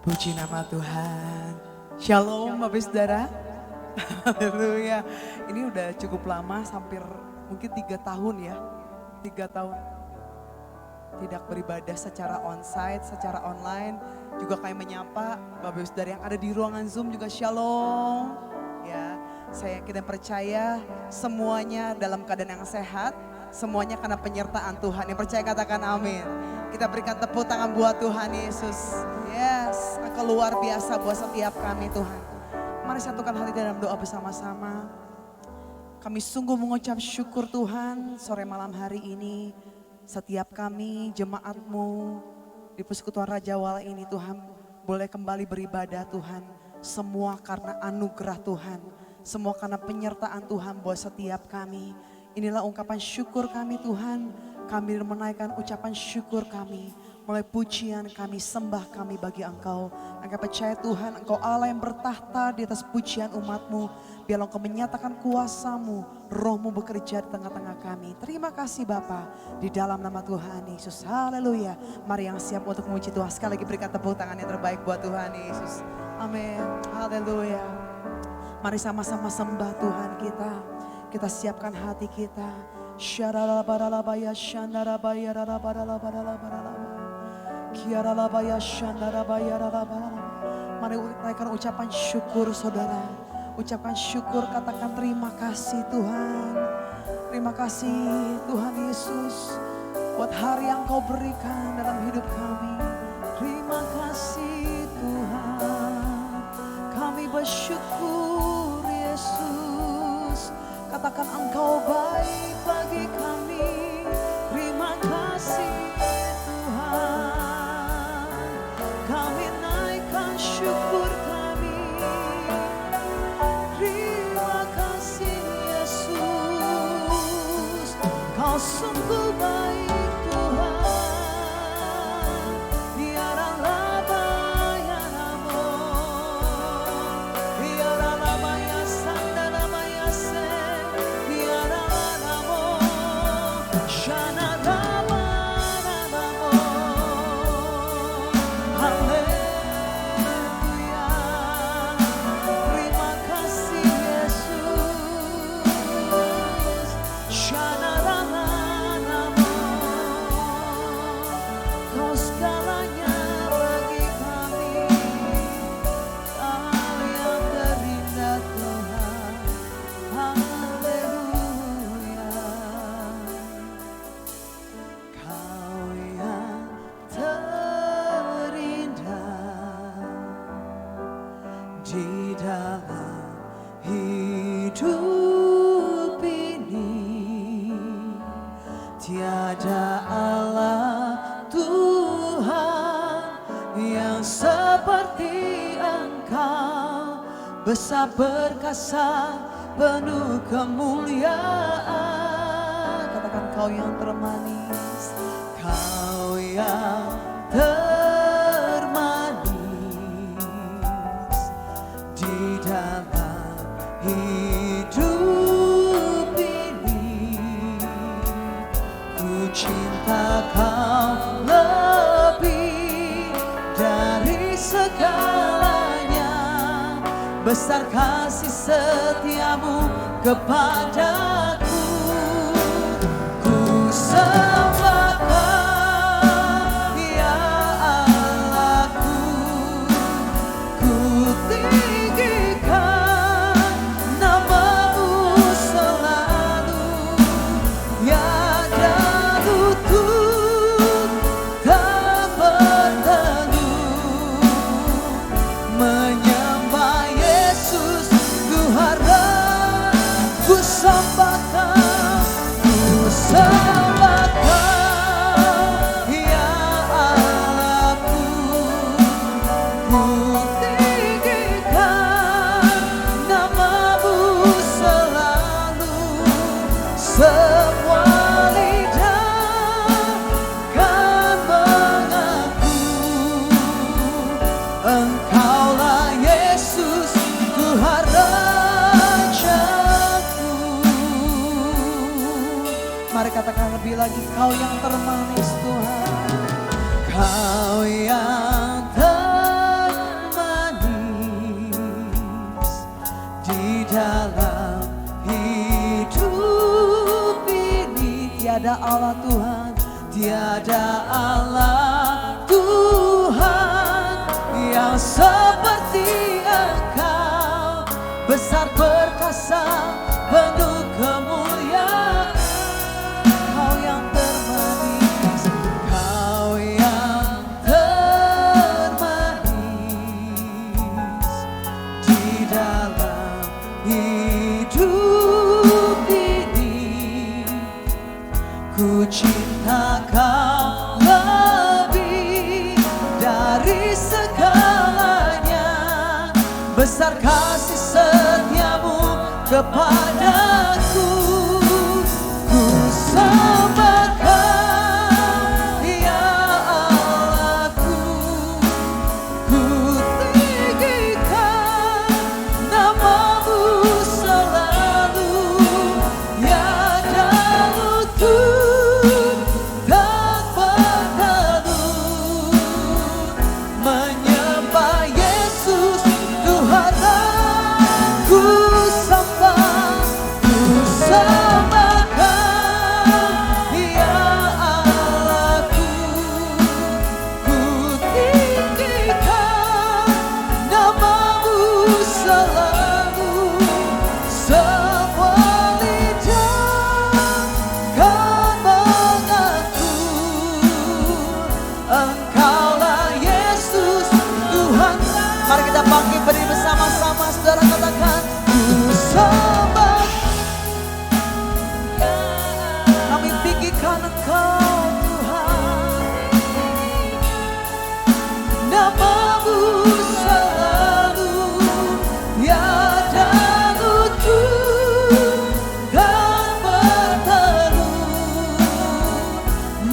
Puji nama Tuhan. Shalom Bapak Saudara. Haleluya. Ini udah cukup lama, hampir mungkin 3 tahun ya. 3 tahun tidak beribadah secara onsite, secara online. Juga kami menyapa Bapak Saudara yang ada di ruangan Zoom juga shalom. Ya, saya yakin dan percaya semuanya dalam keadaan yang sehat. Semuanya karena penyertaan Tuhan. Yang percaya katakan amin. Kita berikan tepuk tangan buat Tuhan Yesus. Yes, Engkau luar biasa buat setiap kami Tuhan. Mari satukan hati dalam doa bersama-sama. Kami sungguh mengucap syukur Tuhan sore malam hari ini. Setiap kami jemaat-Mu di Persekutuan Raja Wala ini Tuhan boleh kembali beribadah Tuhan. Semua karena anugerah Tuhan. Semua karena penyertaan Tuhan buat setiap kami. Inilah ungkapan syukur kami Tuhan. Kami menaikkan ucapan syukur kami. Mulai pujian kami, sembah kami bagi Engkau. Engkau percaya Tuhan, Engkau Allah yang bertahta di atas pujian umat-Mu. Biarlah Engkau menyatakan kuasa-Mu, Roh-Mu bekerja di tengah-tengah kami. Terima kasih Bapa di dalam nama Tuhan Yesus. Haleluya. Mari yang siap untuk memuji Tuhan. Sekali lagi berikan tepuk tangan yang terbaik buat Tuhan Yesus. Amin. Haleluya. Mari sama-sama sembah Tuhan kita. Kita siapkan hati kita. Syaralabaralabaya shandarabaya rarabaralabaralabaralaba. Kiaralabaya shandarabaya rarabaralaba. Mari naikkan ucapan syukur saudara. Ucapkan syukur, katakan terima kasih Tuhan. Terima kasih Tuhan Yesus buat hari yang Kau berikan dalam hidup kami. Terima kasih Tuhan. Kami bersyukur Yesus. Katakan Engkau baik bagi kami. Terima kasih Tuhan. Kami naikkan syukur kami. Terima kasih Yesus. Kau sungguh baik Tuhan. Ya Raba ya Ramon. Ya Raba ya Sandalaba ya Se. Ya Raba Shana Raba Ramon. Haleluya. Terima kasih Yesus. Shana Raba Ramon. Kau segalanya bagi kami. Kau yang terindah Tuhan. Haleluya. Kau yang terindah di dalam hidup ini. Tiada Allah Tuhan yang seperti Engkau, besar perkasa penuh kemuliaan. Katakan Kau yang termanis, Kau yang termanis di dalam hidup ini. Ku cinta Kau lebih dari segalanya. Besar kasih setiamu kepadaku. Ku sembah Kau, ya Allahku. Ku tinggikan nama-Mu selalu. Tiada lutut tak berteduh. Menyembah Yesus, ku harap, ku sembah Kau, ku sembah Kau, ya Allahku. Ku tinggikan nama-Mu selalu. Semua lidah kan mengaku Engkaulah Yesus, Tuhan Rajaku. Mari katakan lebih lagi, Kau yang termanis Tuhan. Kau yang termanis tiada Allah Tuhan, tiada Allah Tuhan yang seperti Engkau, besar perkasa penuh kemuliaan. Kau yang termanis, Kau yang termanis di dalam hidup ini. Ku cinta Kau lebih dari segalanya, besar kasih setiamu kepadaku. Ku sembah Kau, ya Allahku. Ku tinggikan nama-Mu selalu, ya lutut tak bertelut, menyembah Yesus Tuhan. Ku sembah Kau, ya Allahku. Ku tinggikan nama-Mu selalu, semua lidah kan mengaku Engkaulah Yesus Tuhan. Mari kita bangkit berdiri bersama-sama, saudara, katakan ku sembah. Kami tinggikan Engkau Tuhan, nama-Mu selalu, tiada lutut dan bertelut,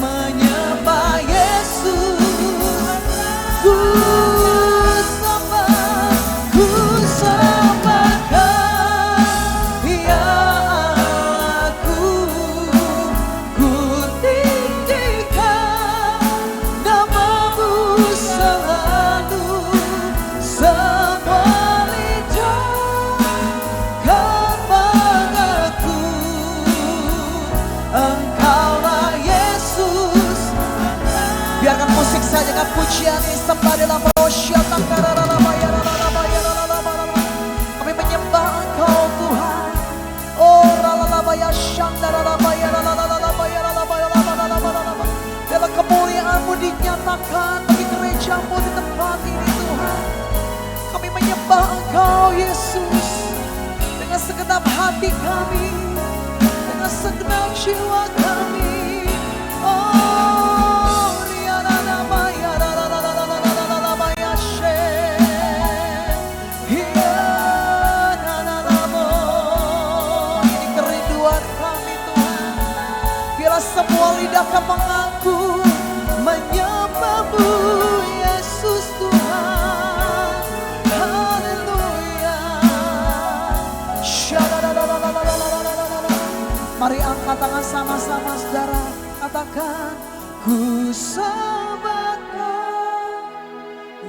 menyembah Yesus. Ku sembah Kau, ya Allahku. Ku tinggikan nama-Mu selalu, semua lidah kan mengaku Engkaulah Yesus. Biarkan musik saja dengan pujian ini sembah dalam rosya kami menyembah Engkau Tuhan. Oh ralalabaya shandaralabaya ralalabaya. Dalam kemuliaan-Mu dinyatakan bagi gereja-Mu di tempat ini Tuhan. Kami menyembah Engkau Yesus dengan segenap hati kami, dengan segenap jiwa kami. Oh riananamaya ralalabaya she, hiananamo. Ini kerinduan kami Tuhan. Biarlah semua lidah akan mengaku menyembah-Mu Yesus Tuhan. Haleluya. Mari angkat tangan sama-sama saudara, katakan ku sembah Kau,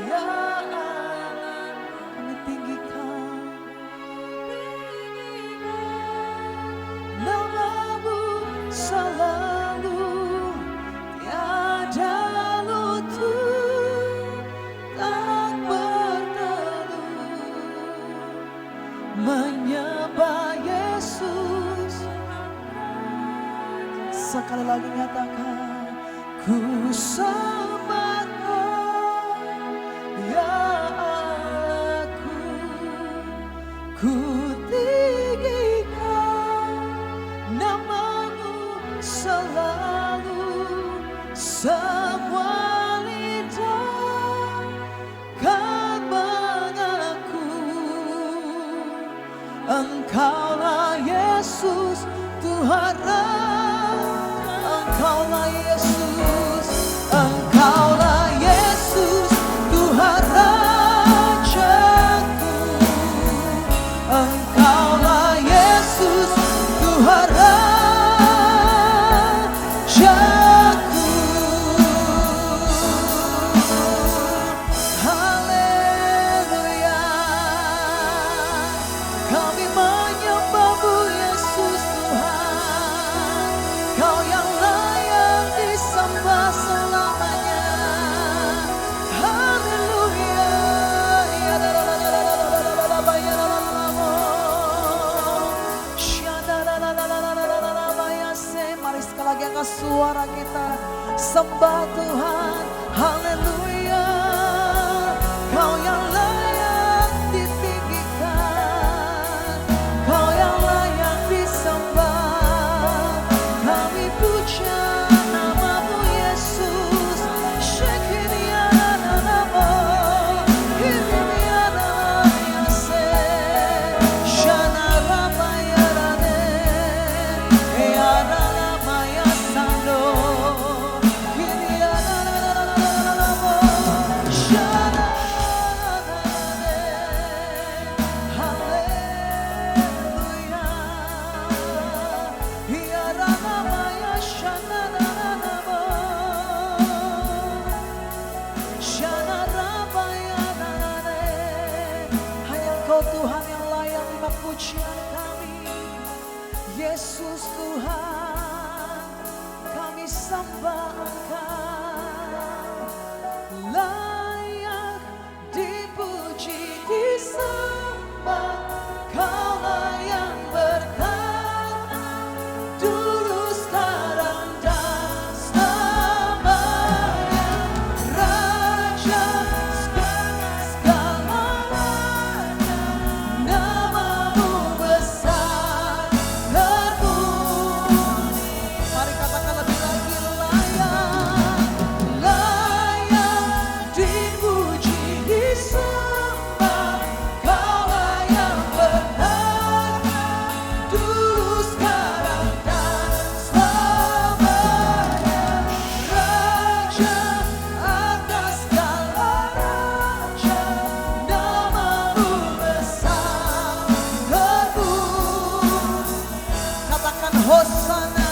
ya Allah. Kami tinggikan nama-Mu selalu, tiada lutut tak bertelut, menyembah Yesus. Sekali lagi nyatakan ku sembah Kau, ya aku. Ku tinggikan nama-Mu selalu, semua lidah kan mengaku Engkaulah Yesus Tuhan. Engkaulah pujian kami, Yesus Tuhan, kami sembah Engkau. Layak dipuji, disembah, Kaulah yang bertata dulu, sekarang dan selamanya. Raja segala-galanya, Namamu besar terpuji. Mari katakan lebih lagi, layak dipuji, disembah, Kaulah yang bertata dulu, sekarang dan selamanya. Raja atas segala raja, Namamu besar terpuji. Katakan Hosana,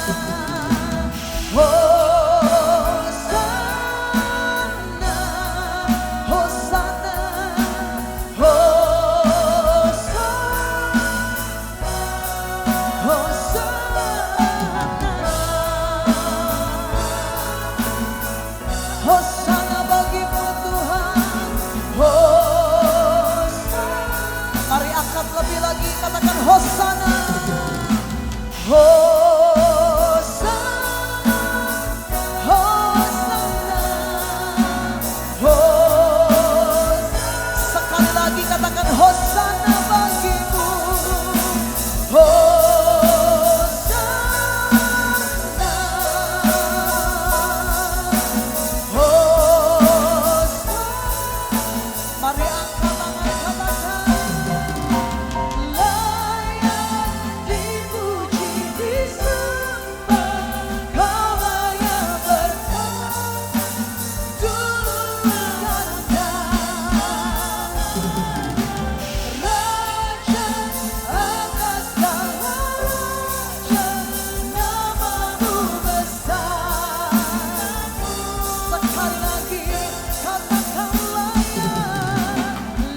Hosana, Hosana, Hosana, Hosana. Hosana bagimu Tuhan, Hosana. Mari angkat lebih lagi, katakan Hosana, Hosana, Hosana, Hosana. Sekali lagi katakan Hosana bagimu, Hosana, Hosana. Mari angkat tangan, katakan layak dipuji, disembah, Kaulah yang bertata dulu, sekarang dan Raja atas segala raja, Namamu besar. Sekali lagi katakan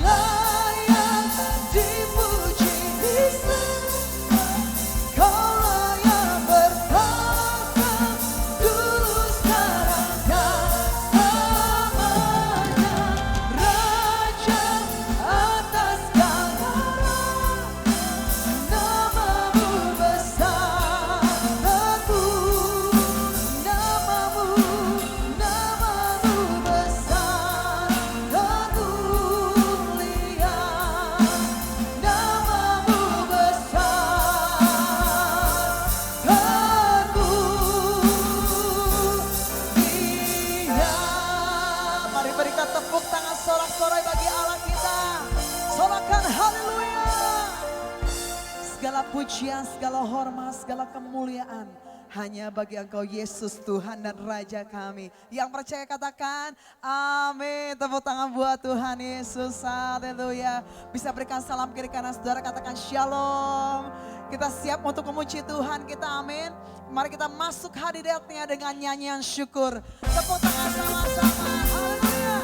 layak dipuji, disembah, Kaulah yang bertata dulu, sekarang dan selamanya. Raja atas segala raja, Namamu besar terpuji. Namamu besar termulia. Namamu besar termulia. Mari berikan tepuk tangan sorak-sorai bagi Allah kita. Sorakan haleluya. Segala pujian, segala hormat, segala kemuliaan hanya bagi Engkau Yesus Tuhan dan Raja kami. Yang percaya katakan amin. Tepuk tangan buat Tuhan Yesus, haleluya. Bisa berikan salam kiri kanan saudara, katakan shalom. Kita siap untuk memuji Tuhan kita, amin. Mari kita masuk hadiratnya dengan nyanyian syukur. Tepuk tangan sama-sama, haleluya.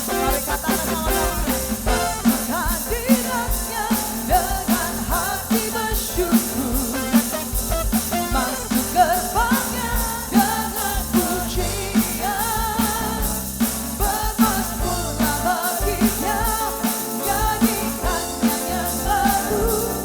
Mari katakan sama-sama. Masuk hadiratnya dengan hati bersyukur, masuk gerbangnya dengan pujian, bermazmurlah baginya, nyanyikan yang baru.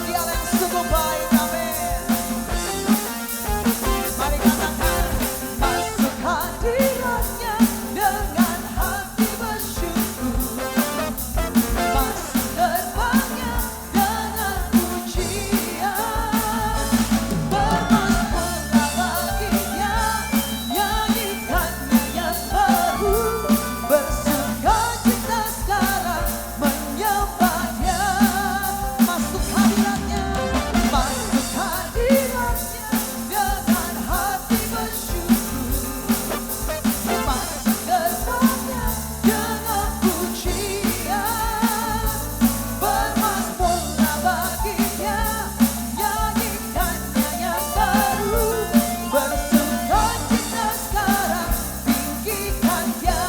Dia yang sungguh baik, amin. Mari katakan, masuk hadiratnya dengan hati bersyukur, masuk gerbangnya dengan pujian, bermasmurlah baginya, nyanyikannya yang baru, bersukacita sekarang menyembahnya. Masuk hadiratnya dengan hati bersyukur, masuk gerbangnya dengan pujian, bermasmurlah baginya, nyanyikannya yang baru, bersukacita sekarang tinggikan Dia.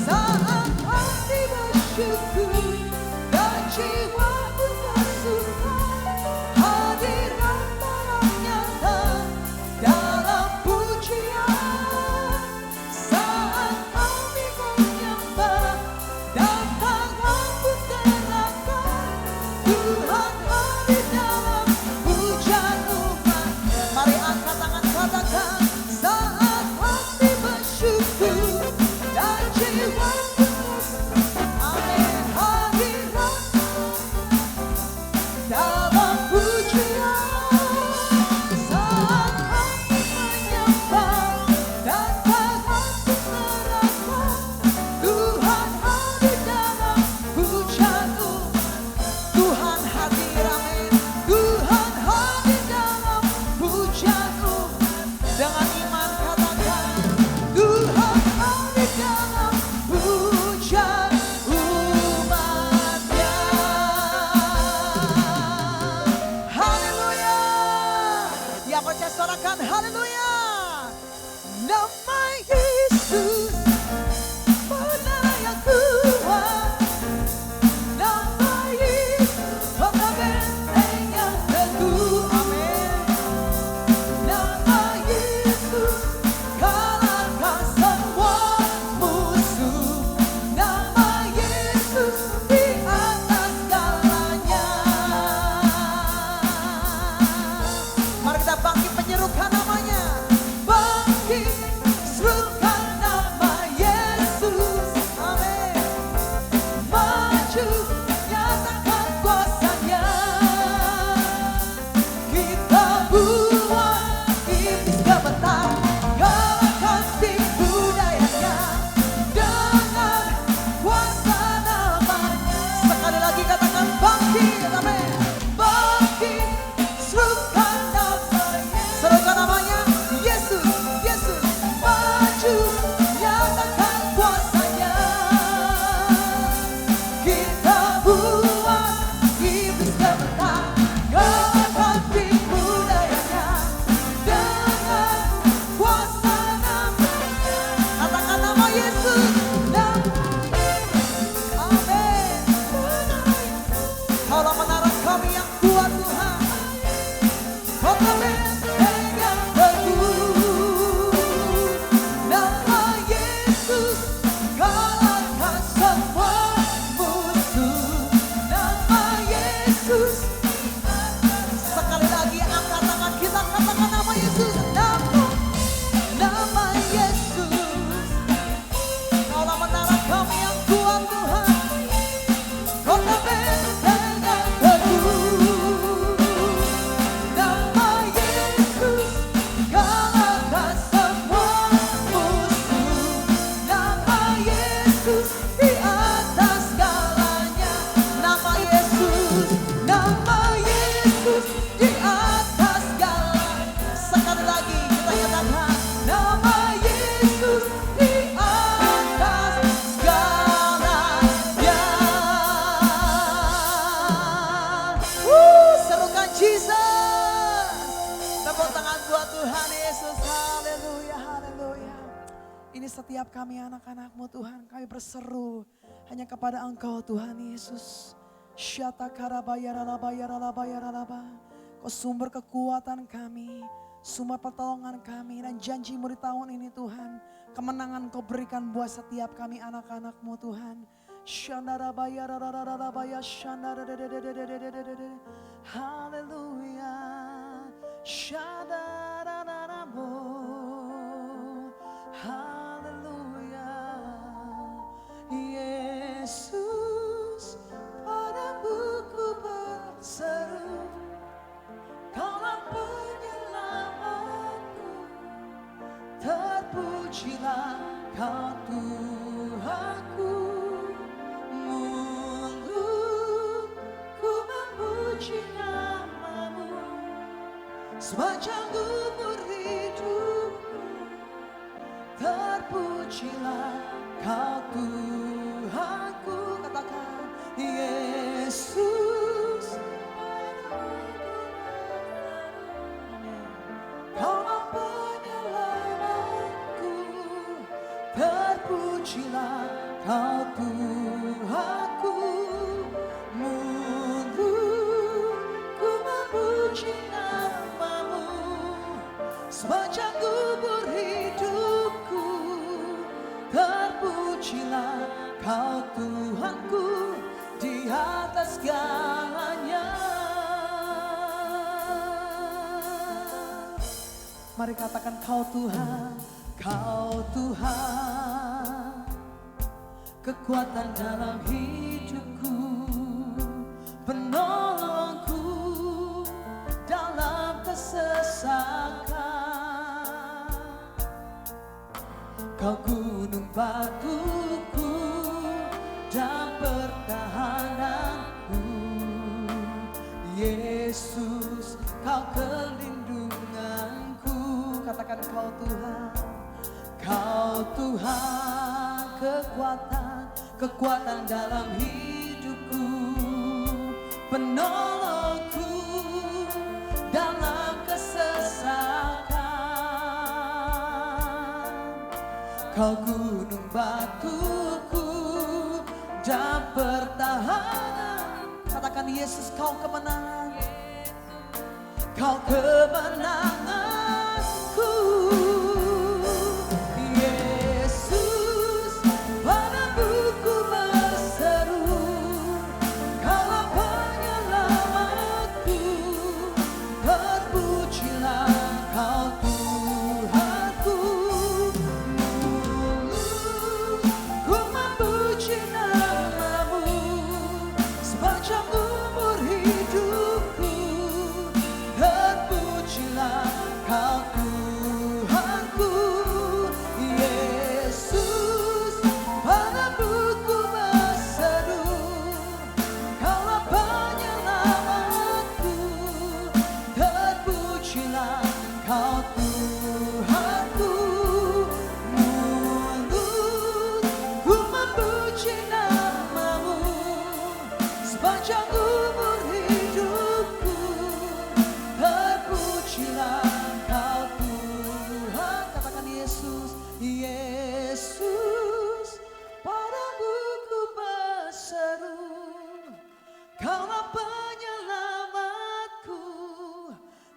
Saat hati bersyukur dan jiwa bersuka, hadirat Allah nyata dalam pujian. Saat kami menyembah dan tangan pun terangkat, Tuhan hadir dalam pujian umat. Mari angkat tangan katakan, saat hati bersyukur dan jiwa bersuka, amin, hadirat dalam pujian. Saat hati menyembah dan tangan pun terangkat, Tuhan hadir dalam pujian umat. Tuhan hadir, amin. Tuhan hadir dalam pujian umat. Dengan iman katakan, Tuhan hadir dalam pujian umatnya. Haleluya. Yang percaya sorakan haleluya. Nama Yesus benar yang kuat. Nama Yesus kota benteng yang teguh, amin. Nama Yesus kalahkan semua musuh. Nama Yesus di atas segalanya. Mari kita bangkit menyerukan namanya. Bangkit serukan nama Yesus, amin. Maju nyatakan kuasanya. Kita buat iblis gemetar, galakkan tipu dayanya dengan kuasa namanya. Sekali lagi katakan bangkit, amin. Bangkit serukan namanya, serukan namanya Yesus, Yesus. Maju nyatakan kuasanya. Kita buat iblis gemetar, galakkan tipu dayanya dengan kuasa namanya. Katakan nama Yesus, amin. Kaulah menara kami yang kuat Tuhan, kota benteng yang teguh. Nama Yesus kalahkan semua musuh. Nama Yesus. Sekali lagi angkat tangan kita, katakan nama Yesus. Nama Yesus. Kaulah menara kami yang kuat Tuhan, kota benteng yang teguh. Nama Yesus kalahkan semua musuh. Nama Yesus di atas segalanya. Nama Yesus di atas segalanya. Sekali lagi kita nyatakan, nama Yesus di atas segalanya. Serukan Jesus. Tepuk tangan buat Tuhan Yesus. Haleluya, haleluya. Ini setiap kami anak-anak-Mu Tuhan, kami berseru hanya kepada Engkau Tuhan Yesus. Syata karabayaralabayaralabayaralaba. Kau sumber kekuatan kami, sumber pertolongan kami, dan janji-Mu di tahun ini Tuhan. Kemenangan Kau berikan buat setiap kami anak-anak-Mu Tuhan. Shandarabaya rarararabaya shandarararararararararara. Haleluya. Shadararararamo. Haleluya. Yesus, padamu ku berseru, Kaulah penyelamatku, terpujilah Kau Tuhanku. Mulu ku memuji namamu, sepanjang umur hidupku, terpujilah Kau Tuhanku. Katakan Yesus, Kaulah penyelamatku, terpujilah Kau Tuhanku. Mulu ku memuji namamu, sepanjang umur hidupku, terpujilah Kau Tuhanku di atas segalanya. Mari katakan Kau Tuhan, Kau Tuhan, kekuatan dalam hidupku, penolongku dalam kesesakan. Kau gunung batuku dan pertahananku, Yesus, Kau kelindunganku. Katakan Kau Tuhan, Kau Tuhan, kekuatan dalam hidupku, penolongku dalam kesesakan. Kau gunung batuku dan pertahanan. Katakan Yesus, Kau kemenangan, Kau kemenanganku. Yesus, padamu ku berseru, Kaulah penyelamatku, terpujilah Kau Tuhanku. Mulu ku memuji namamu, sepanjang umur hidupku, terpujilah Kau Tuhanku. Yesus, padamu ku berseru, Kaulah penyelamatku, terpujilah Kau Tuhanku. Mulut ku memuji namamu, sepanjang umur hidupku, terpujilah Kau Tuhan. Katakan Yesus, Yesus, padamu ku berseru, Kaulah penyelamatku,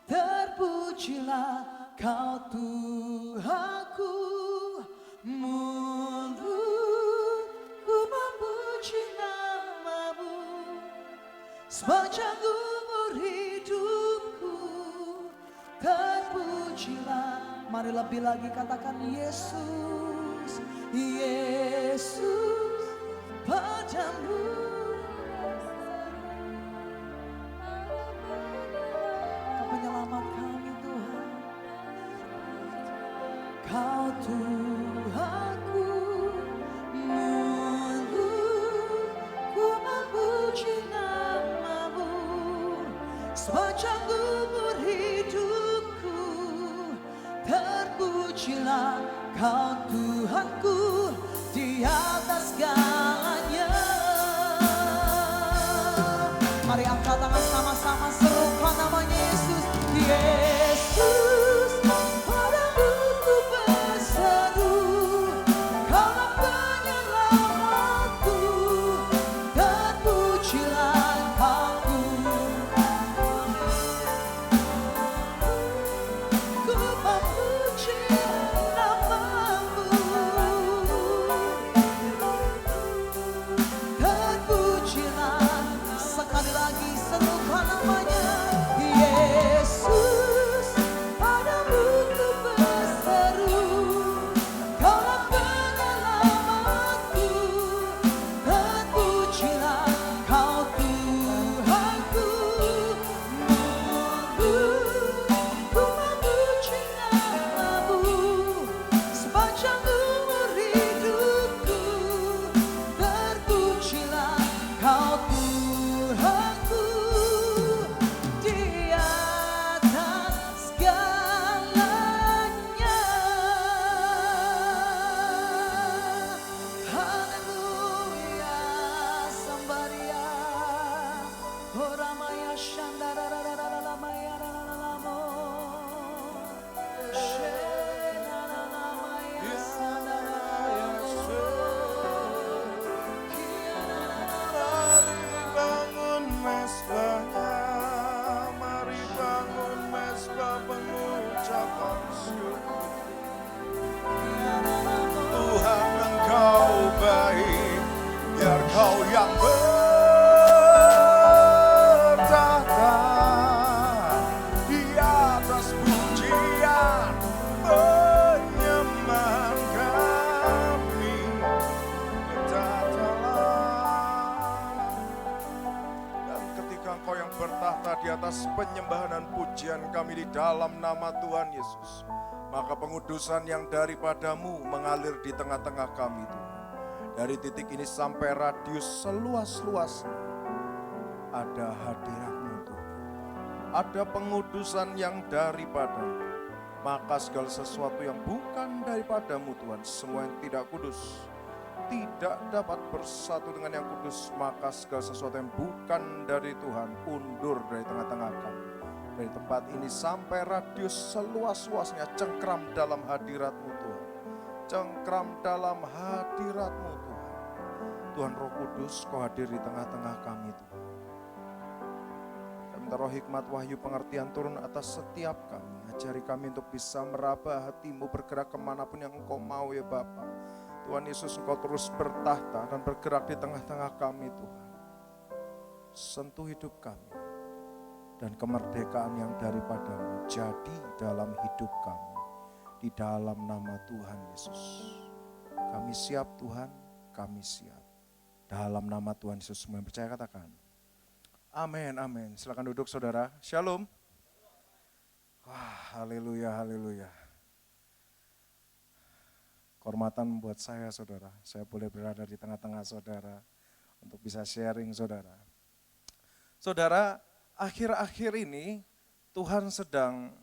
terpujilah Kau Tuhanku. Mulutku memuji namamu, sepanjang umur hidupku, terpujilah. Mari lebih lagi katakan Yesus, Yesus, padamu Kau penyelamat kami Tuhan. Kau Tuhanku, mulutku memuji namamu, sepanjang umur hidupku, terpujilah Kau Tuhanku di atas segalanya. Mari angkat tangan sama-sama, serukan namanya Yesus. Yesus, padamu ku berseru, Kaulah penyelamatku, terpujilah Kau Tuhanku. Ku memuji namamu, Oh Ramaya Shandararararara Maya Rararamo. Shenanamaya Sandaraya So. Mari bangun mesbahnya, mari bangun mesbah pengucapan syukur. Tuhan Engkau baik, biar Kau yang bertahta di atas pujian penyembahan kami. Dan ketika Engkau yang bertahta di atas penyembahan dan pujian kami di dalam nama Tuhan Yesus, maka pengudusan yang daripadamu mengalir di tengah-tengah kami Tuhan. Dari titik ini sampai radius seluas-luasnya ada hadirat-Mu Tuhan. Ada pengudusan yang daripadamu. Maka segala sesuatu yang bukan daripadamu Tuhan, semua yang tidak kudus, tidak dapat bersatu dengan yang kudus. Maka segala sesuatu yang bukan dari Tuhan undur dari tengah-tengah kami. Dari tempat ini sampai radius seluas-luasnya cengkram dalam hadirat-Mu Tuhan. Cengkram dalam hadirat-Mu Tuhan. Tuhan Roh Kudus, Kau hadir di tengah-tengah kami Tuhan. Kami minta roh hikmat, wahyu, pengertian turun atas setiap kami. Ajari kami untuk bisa meraba hati-Mu, bergerak kemanapun yang Engkau mau ya Bapa. Tuhan Yesus, Engkau terus bertahta dan bergerak di tengah-tengah kami Tuhan. Sentuh hidup kami. Dan kemerdekaan yang daripadamu jadi dalam hidup kami. Di dalam nama Tuhan Yesus. Kami siap Tuhan, kami siap. Dalam nama Tuhan Yesus semua yang percaya katakan. Amin, amin. Silakan duduk saudara. Shalom. Wah, haleluya, haleluya. Kehormatan buat saya saudara. Saya boleh berada di tengah-tengah saudara. Untuk bisa sharing saudara. Saudara, akhir-akhir ini Tuhan sedang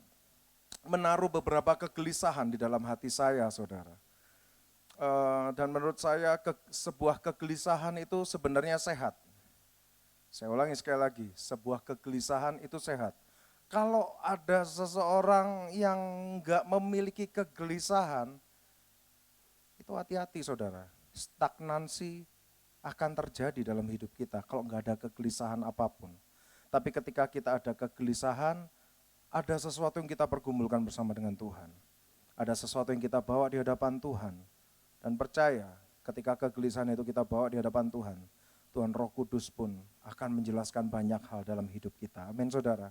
menaruh beberapa kegelisahan di dalam hati saya, saudara. Dan menurut saya sebuah kegelisahan itu sebenarnya sehat. Saya ulangi sekali lagi, sebuah kegelisahan itu sehat. Kalau ada seseorang yang enggak memiliki kegelisahan, itu hati-hati saudara. Stagnansi akan terjadi dalam hidup kita kalau enggak ada kegelisahan apapun. Tapi ketika kita ada kegelisahan, ada sesuatu yang kita pergumulkan bersama dengan Tuhan. Ada sesuatu yang kita bawa di hadapan Tuhan. Dan percaya ketika kegelisahan itu kita bawa di hadapan Tuhan, Tuhan Roh Kudus pun akan menjelaskan banyak hal dalam hidup kita. Amin saudara.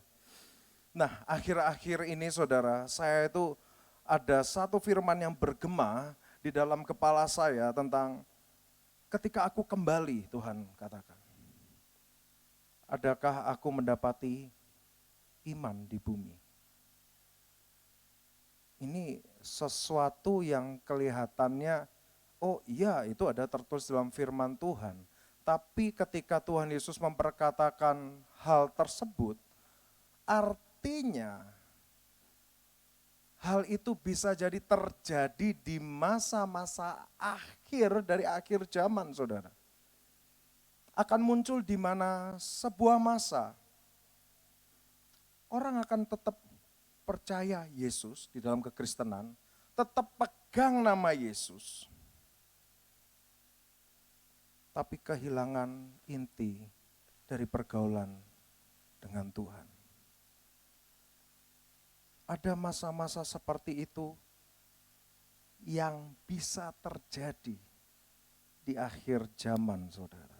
Nah akhir-akhir ini saudara, saya itu ada satu firman yang bergema di dalam kepala saya tentang ketika aku kembali, Tuhan katakan. Adakah aku mendapati iman di bumi? Ini sesuatu yang kelihatannya, oh iya itu ada tertulis dalam firman Tuhan. Tapi ketika Tuhan Yesus memperkatakan hal tersebut, artinya hal itu bisa jadi terjadi di masa-masa akhir dari akhir zaman, saudara. Akan muncul di mana sebuah masa orang akan tetap percaya Yesus di dalam kekristenan, tetap pegang nama Yesus. Tapi kehilangan inti dari pergaulan dengan Tuhan. Ada masa-masa seperti itu yang bisa terjadi di akhir zaman, saudara.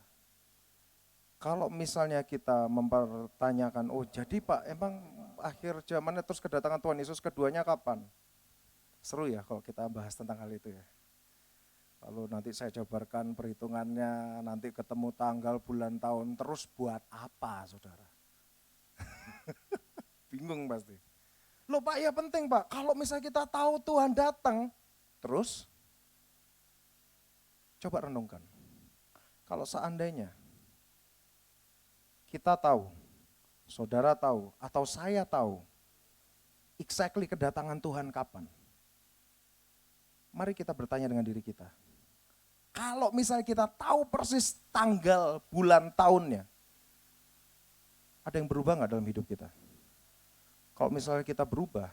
Kalau misalnya kita mempertanyakan, oh jadi Pak, emang akhir zamannya terus kedatangan Tuhan Yesus keduanya kapan? Seru ya kalau kita bahas tentang hal itu ya. Lalu nanti saya jabarkan perhitungannya, nanti ketemu tanggal, bulan, tahun, terus buat apa saudara? Bingung pasti. Loh Pak ya penting Pak, kalau misalnya kita tahu Tuhan datang, terus coba renungkan. Kalau seandainya kita tahu, saudara tahu, atau saya tahu, exactly kedatangan Tuhan kapan? Mari kita bertanya dengan diri kita. Kalau misalnya kita tahu persis tanggal, bulan, tahunnya, Ada yang berubah nggak dalam hidup kita? Kalau misalnya kita berubah,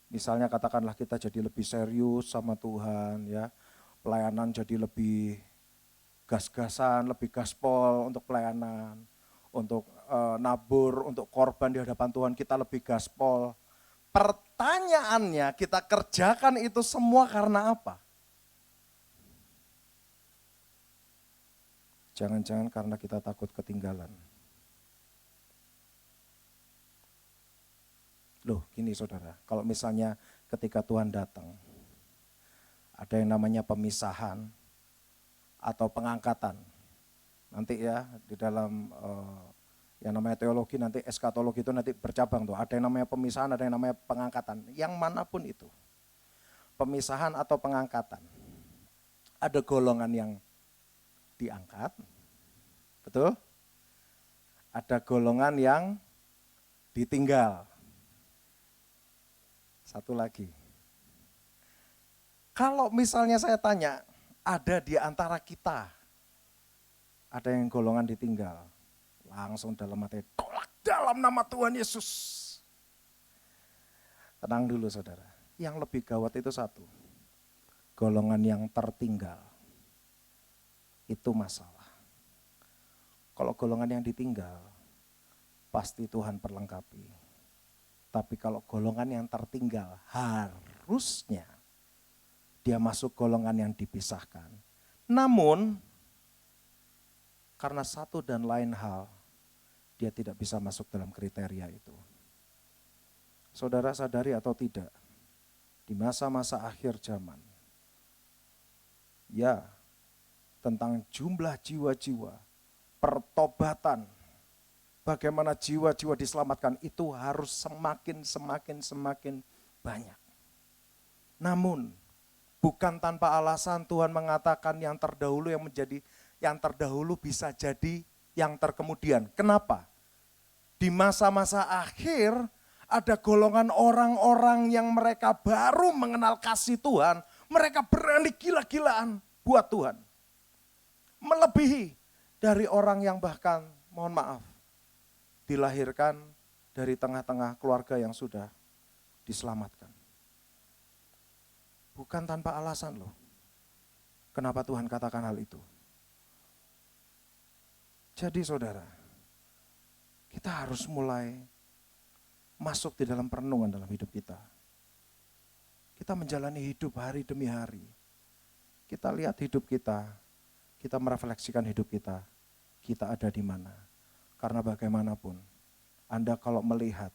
misalnya katakanlah kita jadi lebih serius sama Tuhan, ya, pelayanan jadi lebih gas-gasan, lebih gaspol untuk pelayanan, untuk nabur, untuk korban di hadapan Tuhan kita lebih gaspol. Pertanyaannya, kita kerjakan itu semua karena apa? Jangan-jangan karena kita takut ketinggalan. Loh, gini saudara, kalau misalnya ketika Tuhan datang, ada yang namanya pemisahan atau pengangkatan. Nanti ya di dalam yang namanya teologi, nanti eskatologi itu nanti bercabang tuh. Ada yang namanya pemisahan, ada yang namanya pengangkatan. Yang manapun itu, pemisahan atau pengangkatan. Ada golongan yang diangkat, betul? Ada golongan yang ditinggal. Satu lagi, kalau misalnya saya tanya, ada di antara kita, ada yang golongan ditinggal, langsung dalam hati, tolak dalam nama Tuhan Yesus. Tenang dulu saudara, yang lebih gawat itu satu, golongan yang tertinggal, itu masalah. Kalau golongan yang ditinggal, pasti Tuhan perlengkapi. Tapi kalau golongan yang tertinggal, harusnya dia masuk golongan yang dipisahkan. Namun, karena satu dan lain hal, dia tidak bisa masuk dalam kriteria itu. Saudara sadari atau tidak, di masa-masa akhir zaman, ya, tentang jumlah jiwa-jiwa, pertobatan, bagaimana jiwa-jiwa diselamatkan itu harus semakin banyak. Namun bukan tanpa alasan Tuhan mengatakan yang terdahulu bisa jadi yang terkemudian. Kenapa? Di masa-masa akhir ada golongan orang-orang yang mereka baru mengenal kasih Tuhan, mereka berani gila-gilaan buat Tuhan. Melebihi dari orang yang bahkan, mohon maaf, dilahirkan dari tengah-tengah keluarga yang sudah diselamatkan. Bukan tanpa alasan loh. Kenapa Tuhan katakan hal itu? Jadi saudara, kita harus mulai masuk di dalam perenungan dalam hidup kita. Kita menjalani hidup hari demi hari. Kita lihat hidup kita merefleksikan hidup kita ada di mana. Karena bagaimanapun, Anda kalau melihat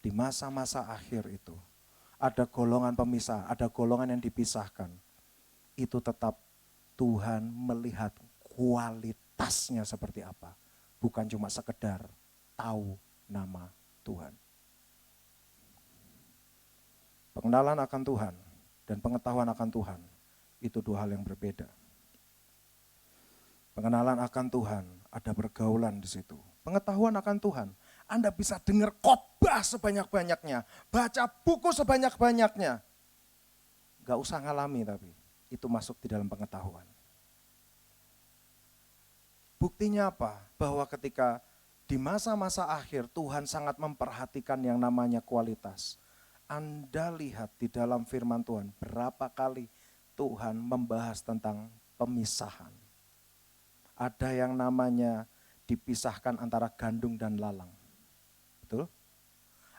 di masa-masa akhir itu, ada golongan pemisah, ada golongan yang dipisahkan, itu tetap Tuhan melihat kualitasnya seperti apa. Bukan cuma sekedar tahu nama Tuhan. Pengenalan akan Tuhan dan pengetahuan akan Tuhan, itu dua hal yang berbeda. Pengenalan akan Tuhan, ada pergaulan di situ. Pengetahuan akan Tuhan, Anda bisa dengar khotbah sebanyak-banyaknya, baca buku sebanyak-banyaknya. Gak usah ngalami tapi, itu masuk di dalam pengetahuan. Buktinya apa? Bahwa ketika di masa-masa akhir Tuhan sangat memperhatikan yang namanya kualitas. Anda lihat di dalam firman Tuhan, berapa kali Tuhan membahas tentang pemisahan. Ada yang namanya dipisahkan antara gandum dan lalang. Betul?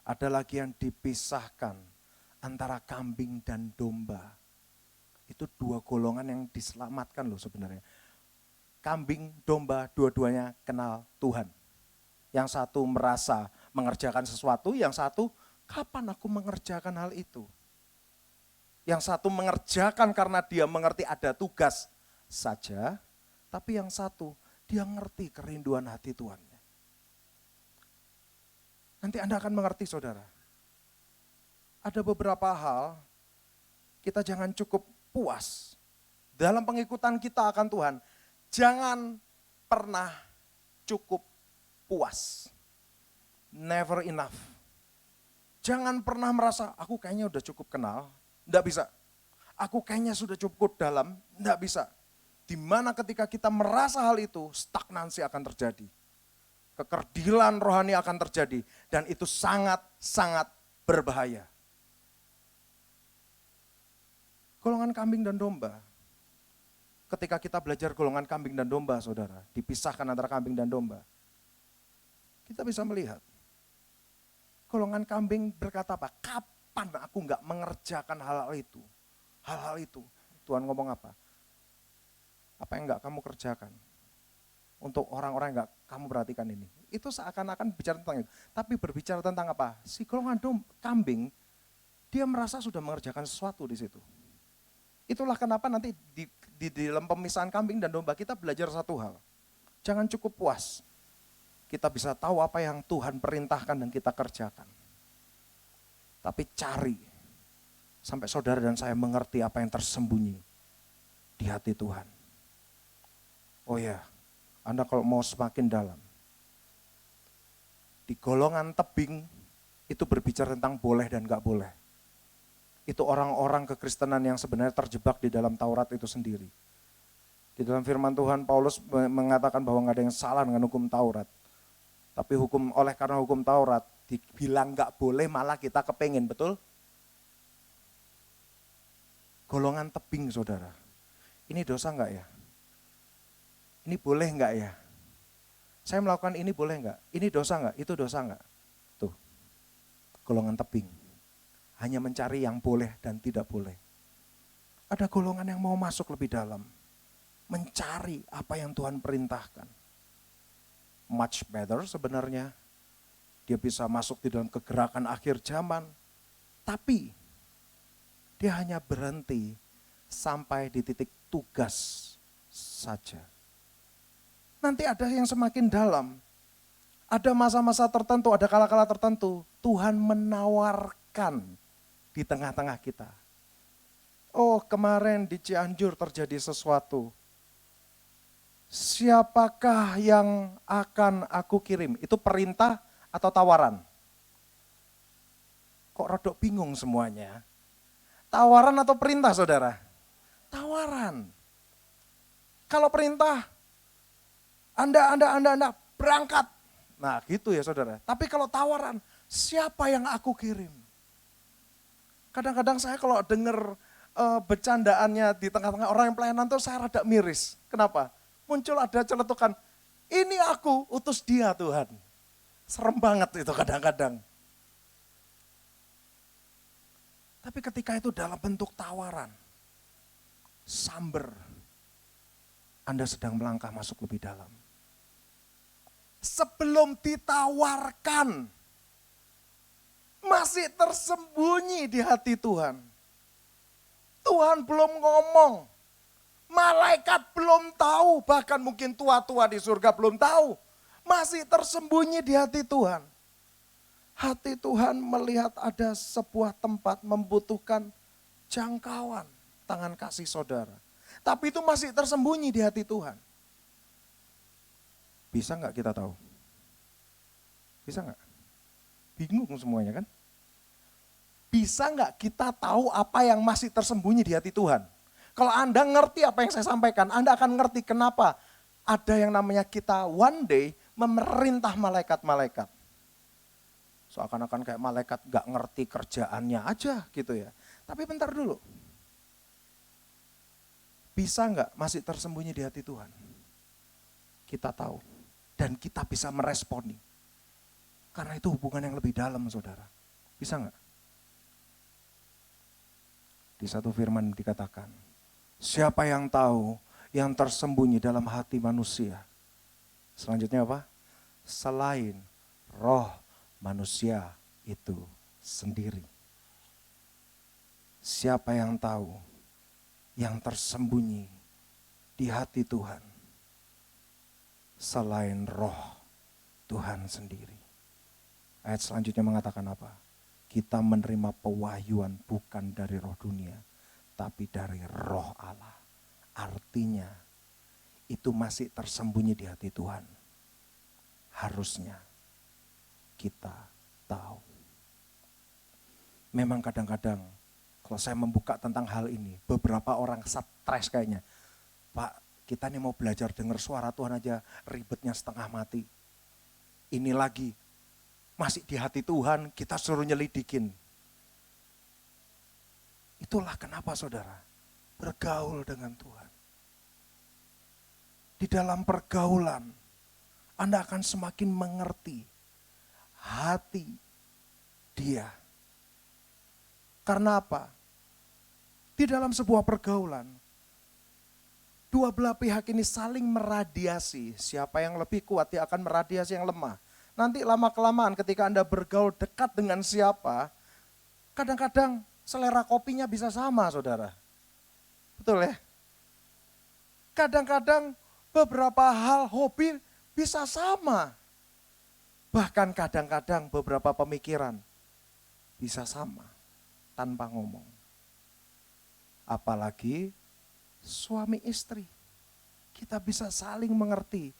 Ada lagi yang dipisahkan antara kambing dan domba. Itu dua golongan yang diselamatkan loh sebenarnya. Kambing, domba, dua-duanya kenal Tuhan. Yang satu merasa mengerjakan sesuatu, yang satu kapan aku mengerjakan hal itu. Yang satu mengerjakan karena dia mengerti ada tugas saja, tapi yang satu dia ngerti kerinduan hati Tuhannya. Nanti Anda akan mengerti saudara. Ada beberapa hal kita jangan cukup puas. Dalam pengikutan kita akan Tuhan, jangan pernah cukup puas. Never enough. Jangan pernah merasa, aku kayaknya udah cukup kenal. Enggak bisa. Aku kayaknya sudah cukup dalam. Enggak bisa. Di mana ketika kita merasa hal itu, stagnansi akan terjadi. kekerdilan rohani akan terjadi. Dan itu sangat-sangat berbahaya. Golongan kambing dan domba. Ketika kita belajar golongan kambing dan domba, saudara, dipisahkan antara kambing dan domba. Kita bisa melihat. Golongan kambing berkata apa? Kapan aku enggak mengerjakan hal-hal itu? Hal-hal itu. Tuhan ngomong apa? Apa yang enggak kamu kerjakan? Untuk orang-orang yang enggak kamu perhatikan ini. Itu seakan-akan bicara tentang itu. Tapi berbicara tentang apa? Si golongan kambing, dia merasa sudah mengerjakan sesuatu di situ. Itulah kenapa nanti di dalam pemisahan kambing dan domba kita belajar satu hal. Jangan cukup puas. Kita bisa tahu apa yang Tuhan perintahkan dan kita kerjakan. Tapi cari sampai saudara dan saya mengerti apa yang tersembunyi di hati Tuhan. Oh ya, Anda kalau mau semakin dalam. Di golongan tebing itu berbicara tentang boleh dan gak boleh. Itu orang-orang kekristenan yang sebenarnya terjebak di dalam Taurat itu sendiri. Di dalam firman Tuhan, Paulus mengatakan bahwa nggak ada yang salah dengan hukum Taurat. Tapi karena hukum Taurat, dibilang nggak boleh malah kita kepengen, betul? Golongan tebing, saudara. Ini dosa nggak ya? Ini boleh nggak ya? Saya melakukan ini boleh nggak? Ini dosa nggak? Itu dosa nggak? Tuh, golongan tebing. Hanya mencari yang boleh dan tidak boleh. Ada golongan yang mau masuk lebih dalam. Mencari apa yang Tuhan perintahkan. Much better sebenarnya. Dia bisa masuk di dalam kegerakan akhir zaman. Tapi dia hanya berhenti sampai di titik tugas saja. Nanti ada yang semakin dalam. Ada masa-masa tertentu, ada kala-kala tertentu. Tuhan menawarkan di tengah-tengah kita. Oh, kemarin di Cianjur terjadi sesuatu. Siapakah yang akan aku kirim? Itu perintah atau tawaran? Kok rodok bingung semuanya? Tawaran atau perintah, saudara? Tawaran. Kalau perintah, Anda berangkat. Nah, gitu ya, saudara. Tapi kalau tawaran, siapa yang aku kirim? Kadang-kadang saya kalau dengar bercandaannya di tengah-tengah orang yang pelayanan tuh saya rada miris. Kenapa? Muncul ada celetukan, ini aku utus dia Tuhan. Serem banget itu kadang-kadang. Tapi ketika itu dalam bentuk tawaran, samber, Anda sedang melangkah masuk lebih dalam. Sebelum ditawarkan, masih tersembunyi di hati Tuhan. Tuhan belum ngomong. Malaikat belum tahu. Bahkan mungkin tua-tua di surga belum tahu. Masih tersembunyi di hati Tuhan. Hati Tuhan melihat ada sebuah tempat membutuhkan jangkauan tangan kasih saudara. Tapi itu masih tersembunyi di hati Tuhan. Bisa nggak kita tahu? Bisa nggak? Bingung semuanya kan? Bisa nggak kita tahu apa yang masih tersembunyi di hati Tuhan? Kalau Anda ngerti apa yang saya sampaikan, Anda akan ngerti kenapa ada yang namanya kita one day memerintah malaikat-malaikat. Seakan-akan kayak malaikat nggak ngerti kerjaannya aja gitu ya. Tapi bentar dulu. Bisa nggak masih tersembunyi di hati Tuhan? Kita tahu. Dan kita bisa meresponi. Karena itu hubungan yang lebih dalam, saudara. Bisa nggak? Di satu firman dikatakan, siapa yang tahu yang tersembunyi dalam hati manusia? Selanjutnya apa? Selain roh manusia itu sendiri. Siapa yang tahu yang tersembunyi di hati Tuhan? Selain roh Tuhan sendiri. Ayat selanjutnya mengatakan apa? Kita menerima pewahyuan bukan dari roh dunia, tapi dari roh Allah. Artinya, itu masih tersembunyi di hati Tuhan. Harusnya kita tahu. Memang kadang-kadang, kalau saya membuka tentang hal ini, beberapa orang stres kayaknya. Pak, kita nih mau belajar dengar suara Tuhan aja, ribetnya setengah mati. Ini lagi, masih di hati Tuhan, kita suruh nyelidikin. Itulah kenapa saudara, bergaul dengan Tuhan. Di dalam pergaulan, Anda akan semakin mengerti hati Dia. Karena apa? Di dalam sebuah pergaulan, dua belah pihak ini saling meradiasi. Siapa yang lebih kuat, dia akan meradiasi yang lemah. Nanti lama-kelamaan ketika Anda bergaul dekat dengan siapa, kadang-kadang selera kopinya bisa sama, saudara. Betul ya? Kadang-kadang beberapa hal hobi bisa sama. Bahkan kadang-kadang beberapa pemikiran bisa sama tanpa ngomong. Apalagi suami istri. Kita bisa saling mengerti.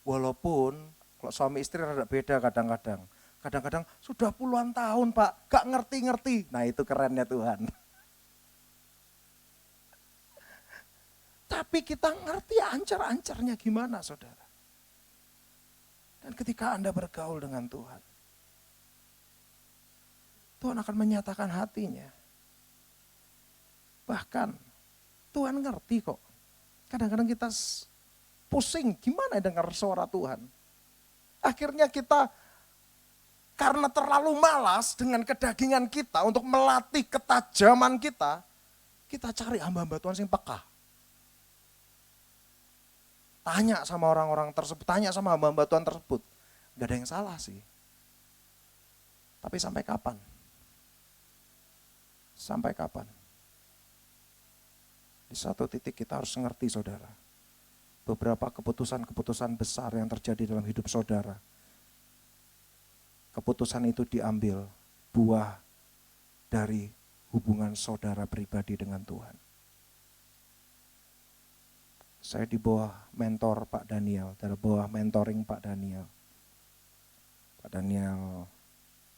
Walaupun kalau suami istri rada beda kadang-kadang. Kadang-kadang sudah puluhan tahun Pak, gak ngerti-ngerti. Nah itu kerennya Tuhan. Tapi kita ngerti ancar-ancarnya gimana saudara. Dan ketika Anda bergaul dengan Tuhan, Tuhan akan menyatakan hatinya. Bahkan Tuhan ngerti kok. Kadang-kadang kita pusing gimana dengar suara Tuhan. Akhirnya kita karena terlalu malas dengan kedagingan kita untuk melatih ketajaman kita cari hamba-hamba Tuhan yang peka. Tanya sama orang-orang tersebut, tanya sama hamba-hamba Tuhan tersebut. Gak ada yang salah sih. Tapi sampai kapan? Sampai kapan? Di satu titik kita harus mengerti saudara. Beberapa keputusan-keputusan besar yang terjadi dalam hidup saudara. Keputusan itu diambil buah dari hubungan saudara pribadi dengan Tuhan. Saya di bawah mentor Pak Daniel, dari bawah mentoring Pak Daniel. Pak Daniel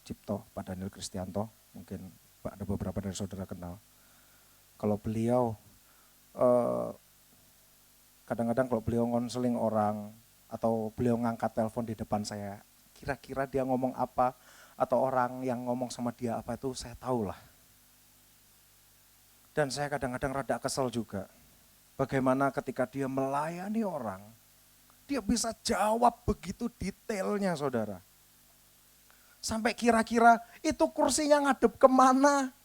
Cipto, Pak Daniel Kristianto, mungkin Pak ada beberapa dari saudara kenal. Kalau beliau kadang-kadang kalau beliau konseling orang atau beliau ngangkat telepon di depan saya, kira-kira dia ngomong apa atau orang yang ngomong sama dia apa itu saya tahu lah. Dan saya kadang-kadang rada kesel juga. Bagaimana ketika dia melayani orang, dia bisa jawab begitu detailnya saudara. Sampai kira-kira itu kursinya ngadep kemana,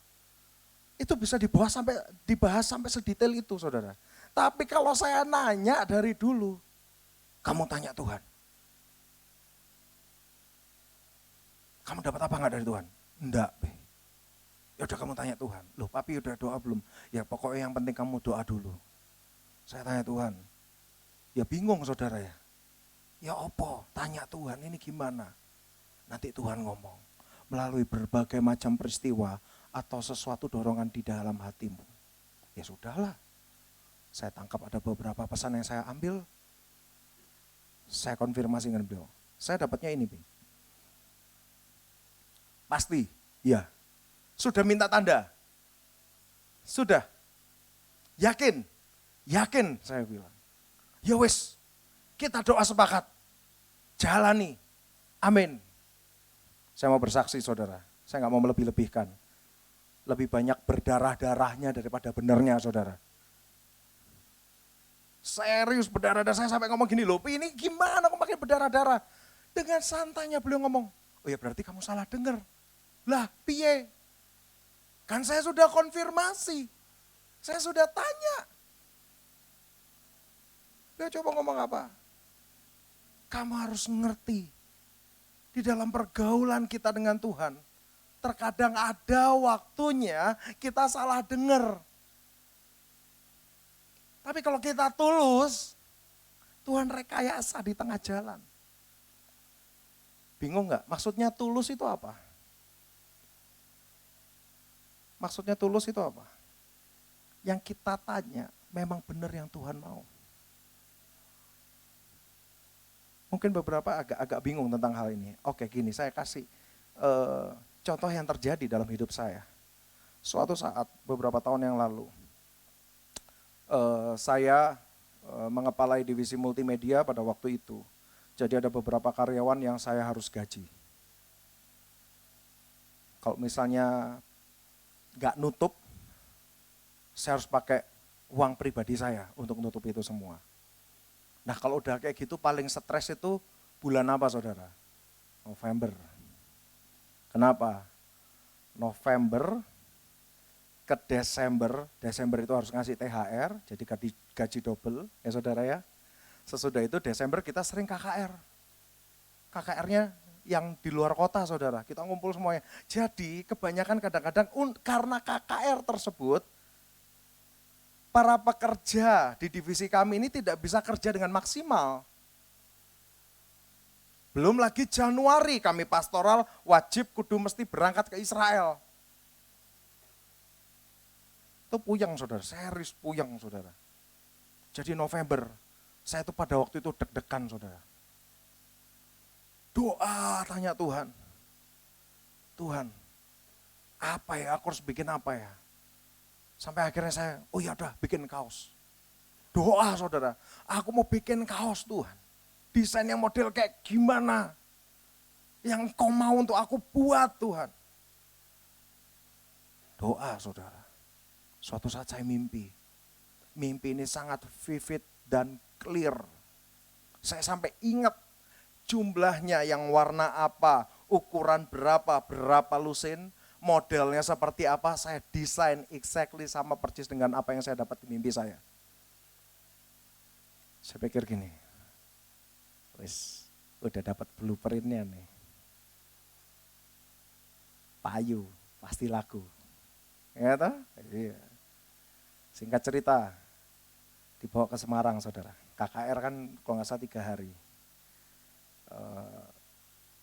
itu bisa dibahas sampai sedetail itu saudara. Tapi kalau saya nanya dari dulu, kamu tanya Tuhan. Kamu dapat apa enggak dari Tuhan? Enggak, Be. Ya udah kamu tanya Tuhan. Loh, papi udah doa belum? Ya pokoknya yang penting kamu doa dulu. Saya tanya Tuhan. Ya bingung saudara ya. Ya opo, tanya Tuhan ini gimana? Nanti Tuhan ngomong. Melalui berbagai macam peristiwa atau sesuatu dorongan di dalam hatimu. Ya sudahlah. Saya tangkap ada beberapa pesan yang saya ambil. Saya konfirmasi dengan beliau. Saya dapatnya ini, Bing. Pasti, ya. Sudah minta tanda? Sudah. Yakin? Yakin, saya bilang. Ya wis, kita doa sepakat. Jalani. Amin. Saya mau bersaksi, saudara. Saya nggak mau melebih-lebihkan. Lebih banyak berdarah-darahnya daripada benernya, saudara. Serius berdarah-darah, saya sampai ngomong gini loh, ini gimana kok makin berdarah-darah? Dengan santainya beliau ngomong, oh ya berarti kamu salah dengar. Lah piye? Kan saya sudah konfirmasi, saya sudah tanya. Beliau coba ngomong apa? Kamu harus ngerti, di dalam pergaulan kita dengan Tuhan, terkadang ada waktunya kita salah dengar. Tapi kalau kita tulus, Tuhan rekayasa di tengah jalan. Bingung nggak? Maksudnya tulus itu apa? Maksudnya tulus itu apa? Yang kita tanya memang benar yang Tuhan mau. Mungkin beberapa agak bingung tentang hal ini. Oke gini, saya kasih contoh yang terjadi dalam hidup saya. Suatu saat beberapa tahun yang lalu, saya mengepalai divisi multimedia pada waktu itu. Jadi ada beberapa karyawan yang saya harus gaji. Kalau misalnya nggak nutup, saya harus pakai uang pribadi saya untuk nutup itu semua. Nah kalau udah kayak gitu paling stres itu bulan apa saudara? November. Kenapa? November ke Desember, Desember itu harus ngasih THR, jadi gaji double ya saudara ya. Sesudah itu Desember kita sering KKR. KKR-nya yang di luar kota saudara, kita ngumpul semuanya. Jadi kebanyakan kadang-kadang karena KKR tersebut, para pekerja di divisi kami ini tidak bisa kerja dengan maksimal. Belum lagi Januari kami pastoral wajib kudu mesti berangkat ke Israel. Itu puyeng saudara, serius puyeng saudara. Jadi November, saya itu pada waktu itu deg-degan saudara. Doa tanya Tuhan, Tuhan apa ya, aku harus bikin apa ya. Sampai akhirnya saya, oh ya udah bikin kaos. Doa saudara, aku mau bikin kaos Tuhan. Desain yang model kayak gimana, yang kau mau untuk aku buat Tuhan. Doa saudara, suatu saat saya mimpi. Mimpi ini sangat vivid dan clear. Saya sampai ingat jumlahnya yang warna apa, ukuran berapa lusin, modelnya seperti apa, saya desain exactly sama persis dengan apa yang saya dapat di mimpi saya. Saya pikir gini, wis udah dapat blueprintnya nih. Payu, pasti laku. Ya toh? Iya. Singkat cerita, dibawa ke Semarang saudara. KKR kan kalau nggak salah 3 hari.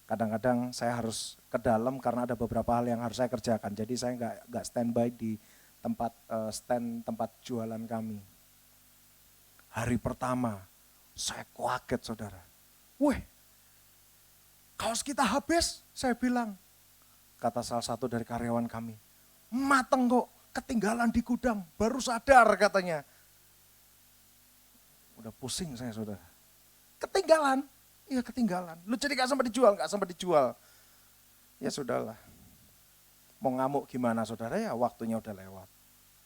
Kadang-kadang saya harus ke dalam karena ada beberapa hal yang harus saya kerjakan. Jadi saya nggak standby di tempat stand tempat jualan kami. Hari pertama saya kaget saudara. Wih, kaos kita habis, saya bilang. Kata salah satu dari karyawan kami, mateng kok, ketinggalan di gudang, baru sadar katanya. Udah pusing saya saudara. Ketinggalan. Iya ketinggalan. Lu jadi gak sempat dijual. Ya sudahlah. Mau ngamuk gimana saudara ya, waktunya udah lewat.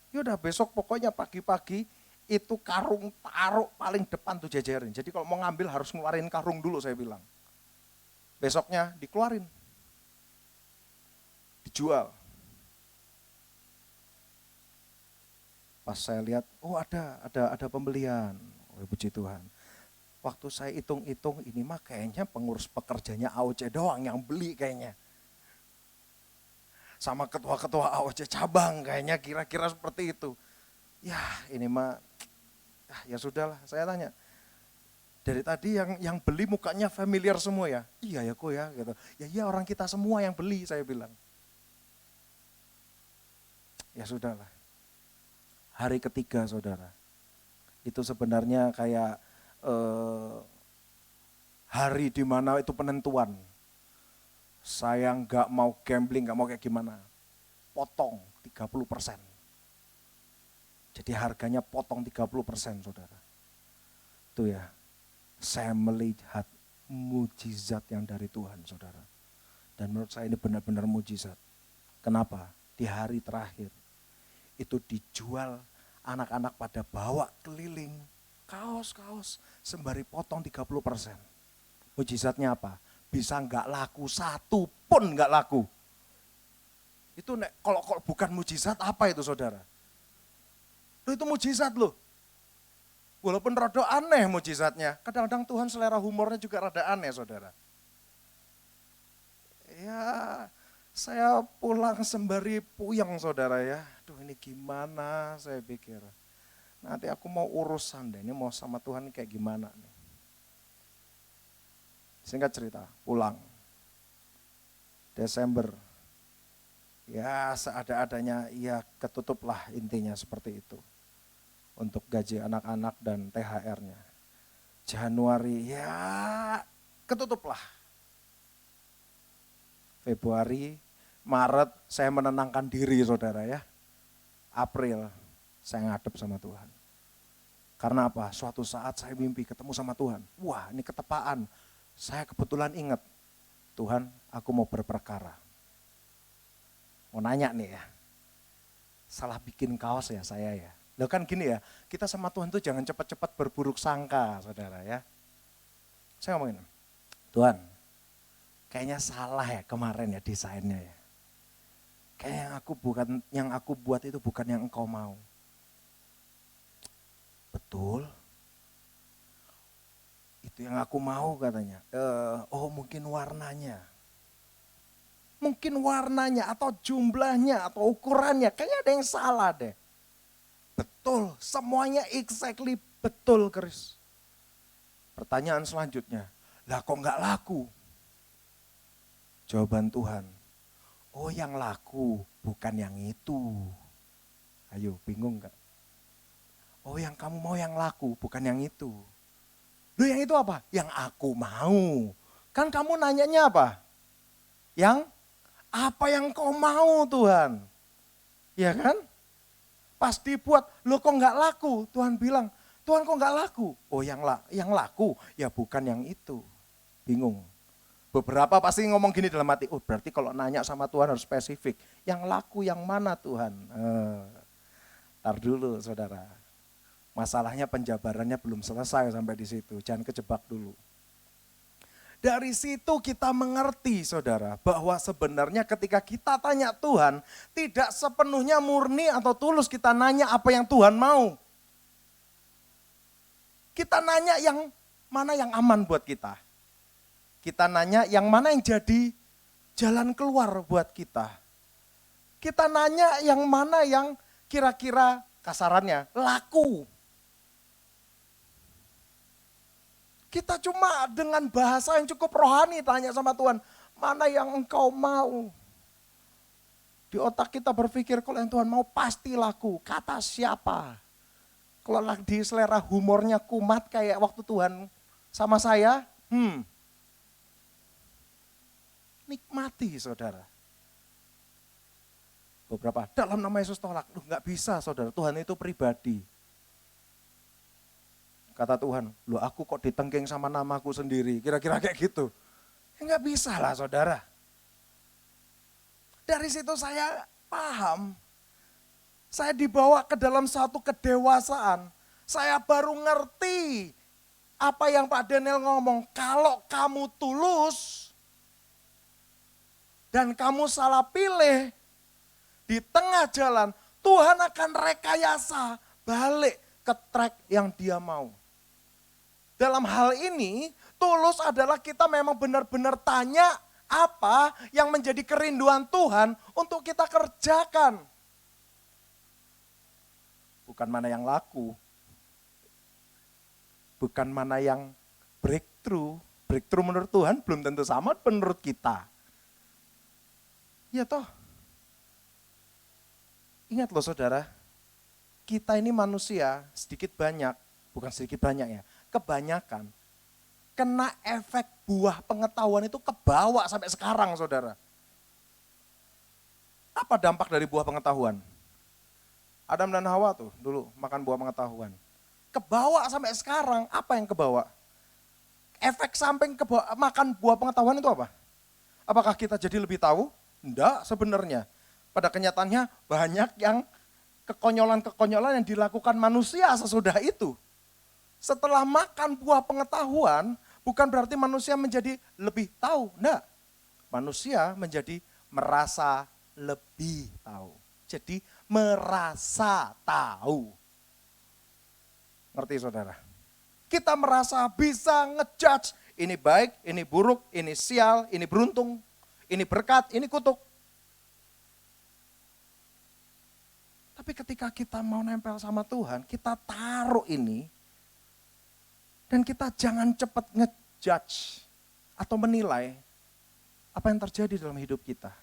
Ya udah besok pokoknya pagi-pagi itu karung taruh paling depan tuh jajarin. Jadi kalau mau ngambil harus ngeluarin karung dulu saya bilang. Besoknya dikeluarin. Dijual. Pas saya lihat, oh ada pembelian. Oh, puji Tuhan. Waktu saya hitung-hitung, ini mah kayaknya pengurus pekerjanya AOC doang yang beli kayaknya. Sama ketua-ketua AOC cabang kayaknya kira-kira seperti itu. Ya ini mah, ya sudahlah saya tanya. Dari tadi yang beli mukanya familiar semua ya? Iya ya kok ya gitu. Ya iya orang kita semua yang beli saya bilang. Ya sudahlah. Hari ketiga saudara. Itu sebenarnya kayak hari di mana itu penentuan. Saya nggak mau gambling, nggak mau kayak gimana. Potong 30%. Jadi harganya potong 30% saudara. Itu ya, saya melihat mujizat yang dari Tuhan saudara. Dan menurut saya ini benar-benar mujizat. Kenapa? Di hari terakhir, itu dijual, anak-anak pada bawa keliling. Kaos-kaos sembari potong 30%. Mujizatnya apa? Bisa nggak laku, satu pun nggak laku. Itu kalau bukan mujizat apa itu saudara? Itu mujizat loh. Walaupun rada aneh mujizatnya. Kadang-kadang Tuhan selera humornya juga rada aneh saudara. Ya saya pulang sembari puyeng saudara ya. Duh ini gimana saya pikir. Nanti aku mau urusan deh, ini mau sama Tuhan kayak gimana nih. Singkat cerita, pulang. Desember, ya seada-adanya, ya ketutuplah intinya seperti itu. Untuk gaji anak-anak dan THR-nya. Januari, ya ketutuplah. Februari, Maret, saya menenangkan diri saudara ya. April, saya ngadep sama Tuhan. Karena apa? Suatu saat saya mimpi ketemu sama Tuhan. Wah ini ketepaan. Saya kebetulan ingat, Tuhan aku mau berperkara. Mau nanya nih ya, salah bikin kaos ya saya ya. Loh kan gini ya, kita sama Tuhan tuh jangan cepat-cepat berburuk sangka saudara ya. Saya ngomongin, Tuhan kayaknya salah ya kemarin ya desainnya ya. Kayak yang aku buat itu bukan yang engkau mau. Betul. Itu yang aku mau katanya. Oh mungkin warnanya. Mungkin warnanya atau jumlahnya atau ukurannya. Kayaknya ada yang salah deh. Betul, semuanya exactly betul Chris. Pertanyaan selanjutnya, lah kok nggak laku? Jawaban Tuhan, oh yang laku bukan yang itu. Ayo bingung nggak? Oh yang kamu mau yang laku bukan yang itu. Loh yang itu apa? Yang aku mau. Kan kamu nanyanya apa? Yang apa yang kau mau Tuhan? Ya kan? Pas dibuat, loh kok nggak laku? Tuhan bilang, Tuhan kok nggak laku? Oh yang laku ya bukan yang itu. Bingung. Beberapa pasti ngomong gini dalam hati, oh berarti kalau nanya sama Tuhan harus spesifik. Yang laku yang mana Tuhan? Tar dulu saudara. Masalahnya penjabarannya belum selesai sampai di situ, jangan kejebak dulu. Dari situ kita mengerti saudara, bahwa sebenarnya ketika kita tanya Tuhan, tidak sepenuhnya murni atau tulus kita nanya apa yang Tuhan mau. Kita nanya yang mana yang aman buat kita. Kita nanya yang mana yang jadi jalan keluar buat kita. Kita nanya yang mana yang kira-kira kasarannya laku. Kita cuma dengan bahasa yang cukup rohani tanya sama Tuhan, mana yang engkau mau? Di otak kita berpikir kalau yang Tuhan mau pasti laku, kata siapa? Kalau di selera humornya kumat kayak waktu Tuhan sama saya, nikmati saudara. Beberapa, dalam nama Yesus tolak, nggak bisa saudara, Tuhan itu pribadi. Kata Tuhan, loh aku kok ditengking sama namaku sendiri, kira-kira kayak gitu. Ya nggak bisa lah saudara. Dari situ saya paham, saya dibawa ke dalam satu kedewasaan. Saya baru ngerti apa yang Pak Daniel ngomong, kalau kamu tulus dan kamu salah pilih di tengah jalan, Tuhan akan rekayasa balik ke track yang dia mau. Dalam hal ini, tulus adalah kita memang benar-benar tanya apa yang menjadi kerinduan Tuhan untuk kita kerjakan. Bukan mana yang laku. Bukan mana yang breakthrough. Breakthrough menurut Tuhan belum tentu sama menurut kita. Ya toh. Ingat loh saudara, kita ini manusia sedikit banyak, bukan sedikit banyak ya, kebanyakan kena efek buah pengetahuan itu kebawa sampai sekarang saudara. Apa dampak dari buah pengetahuan? Adam dan Hawa tuh dulu makan buah pengetahuan. Kebawa sampai sekarang, apa yang kebawa? Efek samping makan buah pengetahuan itu apa? Apakah kita jadi lebih tahu? Enggak sebenarnya. Pada kenyataannya banyak yang kekonyolan-kekonyolan yang dilakukan manusia sesudah itu. Setelah makan buah pengetahuan, bukan berarti manusia menjadi lebih tahu. Enggak. Manusia menjadi merasa lebih tahu. Jadi merasa tahu. Ngerti saudara? Kita merasa bisa ngejudge. Ini baik, ini buruk, ini sial, ini beruntung, ini berkat, ini kutuk. Tapi ketika kita mau nempel sama Tuhan, kita taruh ini. Dan kita jangan cepat ngejudge atau menilai apa yang terjadi dalam hidup kita.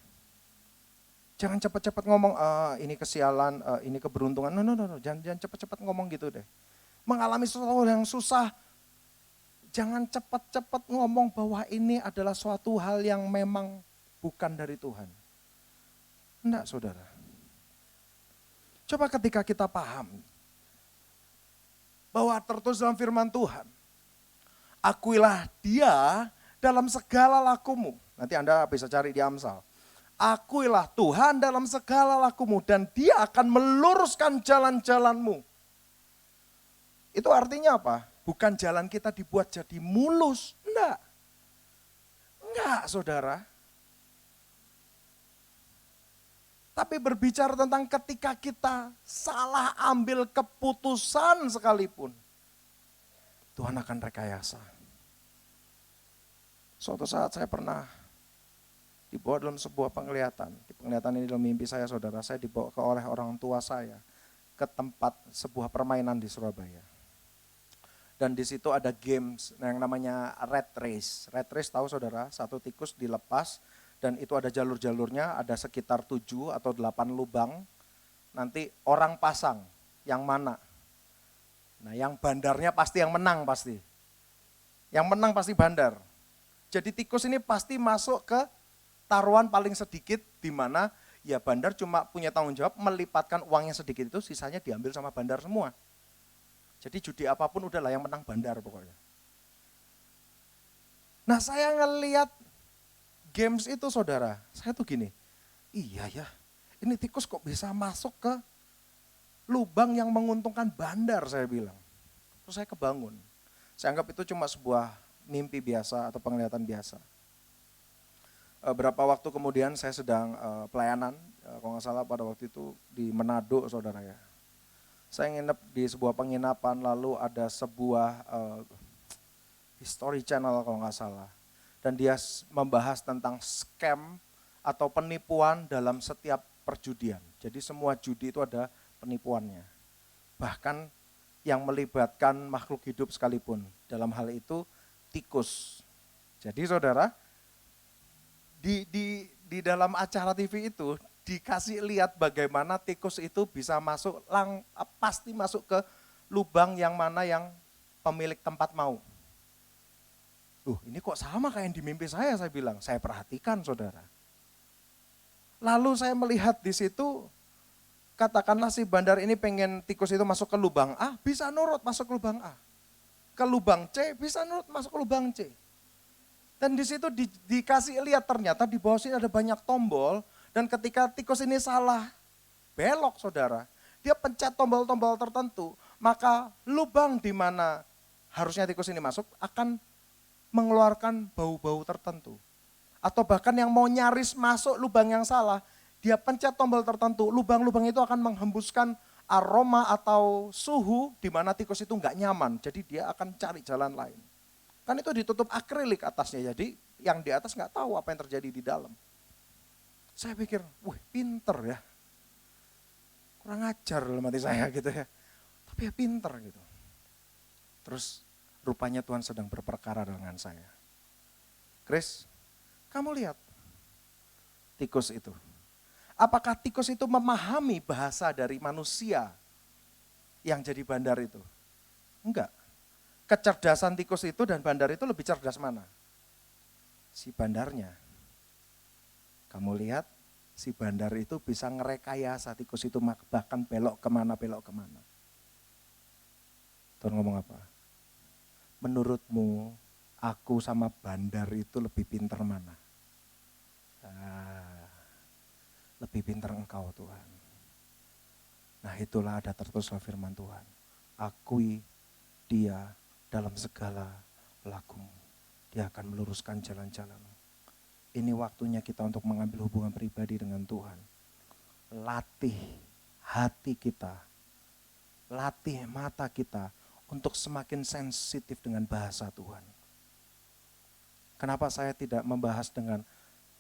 Jangan cepat-cepat ngomong, ini kesialan, ini keberuntungan. No. Jangan cepat-cepat ngomong gitu deh. Mengalami sesuatu yang susah, jangan cepat-cepat ngomong bahwa ini adalah suatu hal yang memang bukan dari Tuhan. Enggak saudara. Coba ketika kita paham bahwa tertulis dalam firman Tuhan, akuilah dia dalam segala lakumu. Nanti Anda bisa cari di Amsal. Akuilah Tuhan dalam segala lakumu dan Dia akan meluruskan jalan-jalanmu. Itu artinya apa? Bukan jalan kita dibuat jadi mulus. Enggak saudara. Tapi berbicara tentang ketika kita salah ambil keputusan sekalipun, Tuhan akan rekayasa. Suatu saat saya pernah dibawa dalam sebuah penglihatan. Di penglihatan ini dalam mimpi saya saudara, saya dibawa oleh orang tua saya ke tempat sebuah permainan di Surabaya. Dan di situ ada games yang namanya rat race. Rat race tahu saudara, satu tikus dilepas dan itu ada jalur-jalurnya, ada sekitar 7 atau 8 lubang. Nanti orang pasang yang mana. Nah yang bandarnya pasti yang menang pasti. Yang menang pasti bandar. Jadi tikus ini pasti masuk ke taruhan paling sedikit di mana ya bandar cuma punya tanggung jawab melipatkan uang yang sedikit itu, sisanya diambil sama bandar semua. Jadi judi apapun udahlah yang menang bandar pokoknya. Nah saya ngelihat games itu saudara, saya tuh gini, iya ya ini tikus kok bisa masuk ke lubang yang menguntungkan bandar saya bilang. Terus saya kebangun, saya anggap itu cuma sebuah mimpi biasa atau penglihatan biasa. Berapa waktu kemudian saya sedang pelayanan, kalau nggak salah pada waktu itu di Manado saudara ya. Saya nginep di sebuah penginapan, lalu ada sebuah History Channel kalau nggak salah. Dan dia membahas tentang scam atau penipuan dalam setiap perjudian. Jadi semua judi itu ada penipuannya. Bahkan yang melibatkan makhluk hidup sekalipun. Dalam hal itu tikus. Jadi saudara, di dalam acara TV itu dikasih lihat bagaimana tikus itu bisa masuk, pasti masuk ke lubang yang mana yang pemilik tempat mau. Ini kok sama kayak yang di mimpi saya bilang. Saya perhatikan saudara. Lalu saya melihat di situ, katakanlah si bandar ini pengen tikus itu masuk ke lubang A, bisa nurut masuk ke lubang A. Ke lubang C, bisa nurut masuk ke lubang C. Dan di situ dikasih lihat ternyata di bawah sini ada banyak tombol, dan ketika tikus ini salah belok saudara, dia pencet tombol-tombol tertentu, maka lubang di mana harusnya tikus ini masuk akan mengeluarkan bau-bau tertentu. Atau bahkan yang mau nyaris masuk lubang yang salah, dia pencet tombol tertentu, lubang-lubang itu akan menghembuskan aroma atau suhu di mana tikus itu enggak nyaman, jadi dia akan cari jalan lain. Kan itu ditutup akrilik atasnya, jadi yang di atas enggak tahu apa yang terjadi di dalam. Saya pikir, wih pinter ya. Kurang ajar dalam hati saya gitu ya. Tapi ya pinter gitu. Terus rupanya Tuhan sedang berperkara dengan saya. Chris, kamu lihat tikus itu. Apakah tikus itu memahami bahasa dari manusia yang jadi bandar itu? Enggak. Kecerdasan tikus itu dan bandar itu lebih cerdas mana? Si bandarnya. Kamu lihat si bandar itu bisa ngerekayasa tikus itu bahkan belok kemana. Tuhan ngomong apa? Menurutmu aku sama bandar itu lebih pintar mana? Lebih pintar engkau Tuhan. Nah itulah ada tertulis firman Tuhan. Akui dia dalam segala lakumu. Dia akan meluruskan jalan-jalanmu. Ini waktunya kita untuk mengambil hubungan pribadi dengan Tuhan. Latih hati kita. Latih mata kita untuk semakin sensitif dengan bahasa Tuhan. Kenapa saya tidak membahas dengan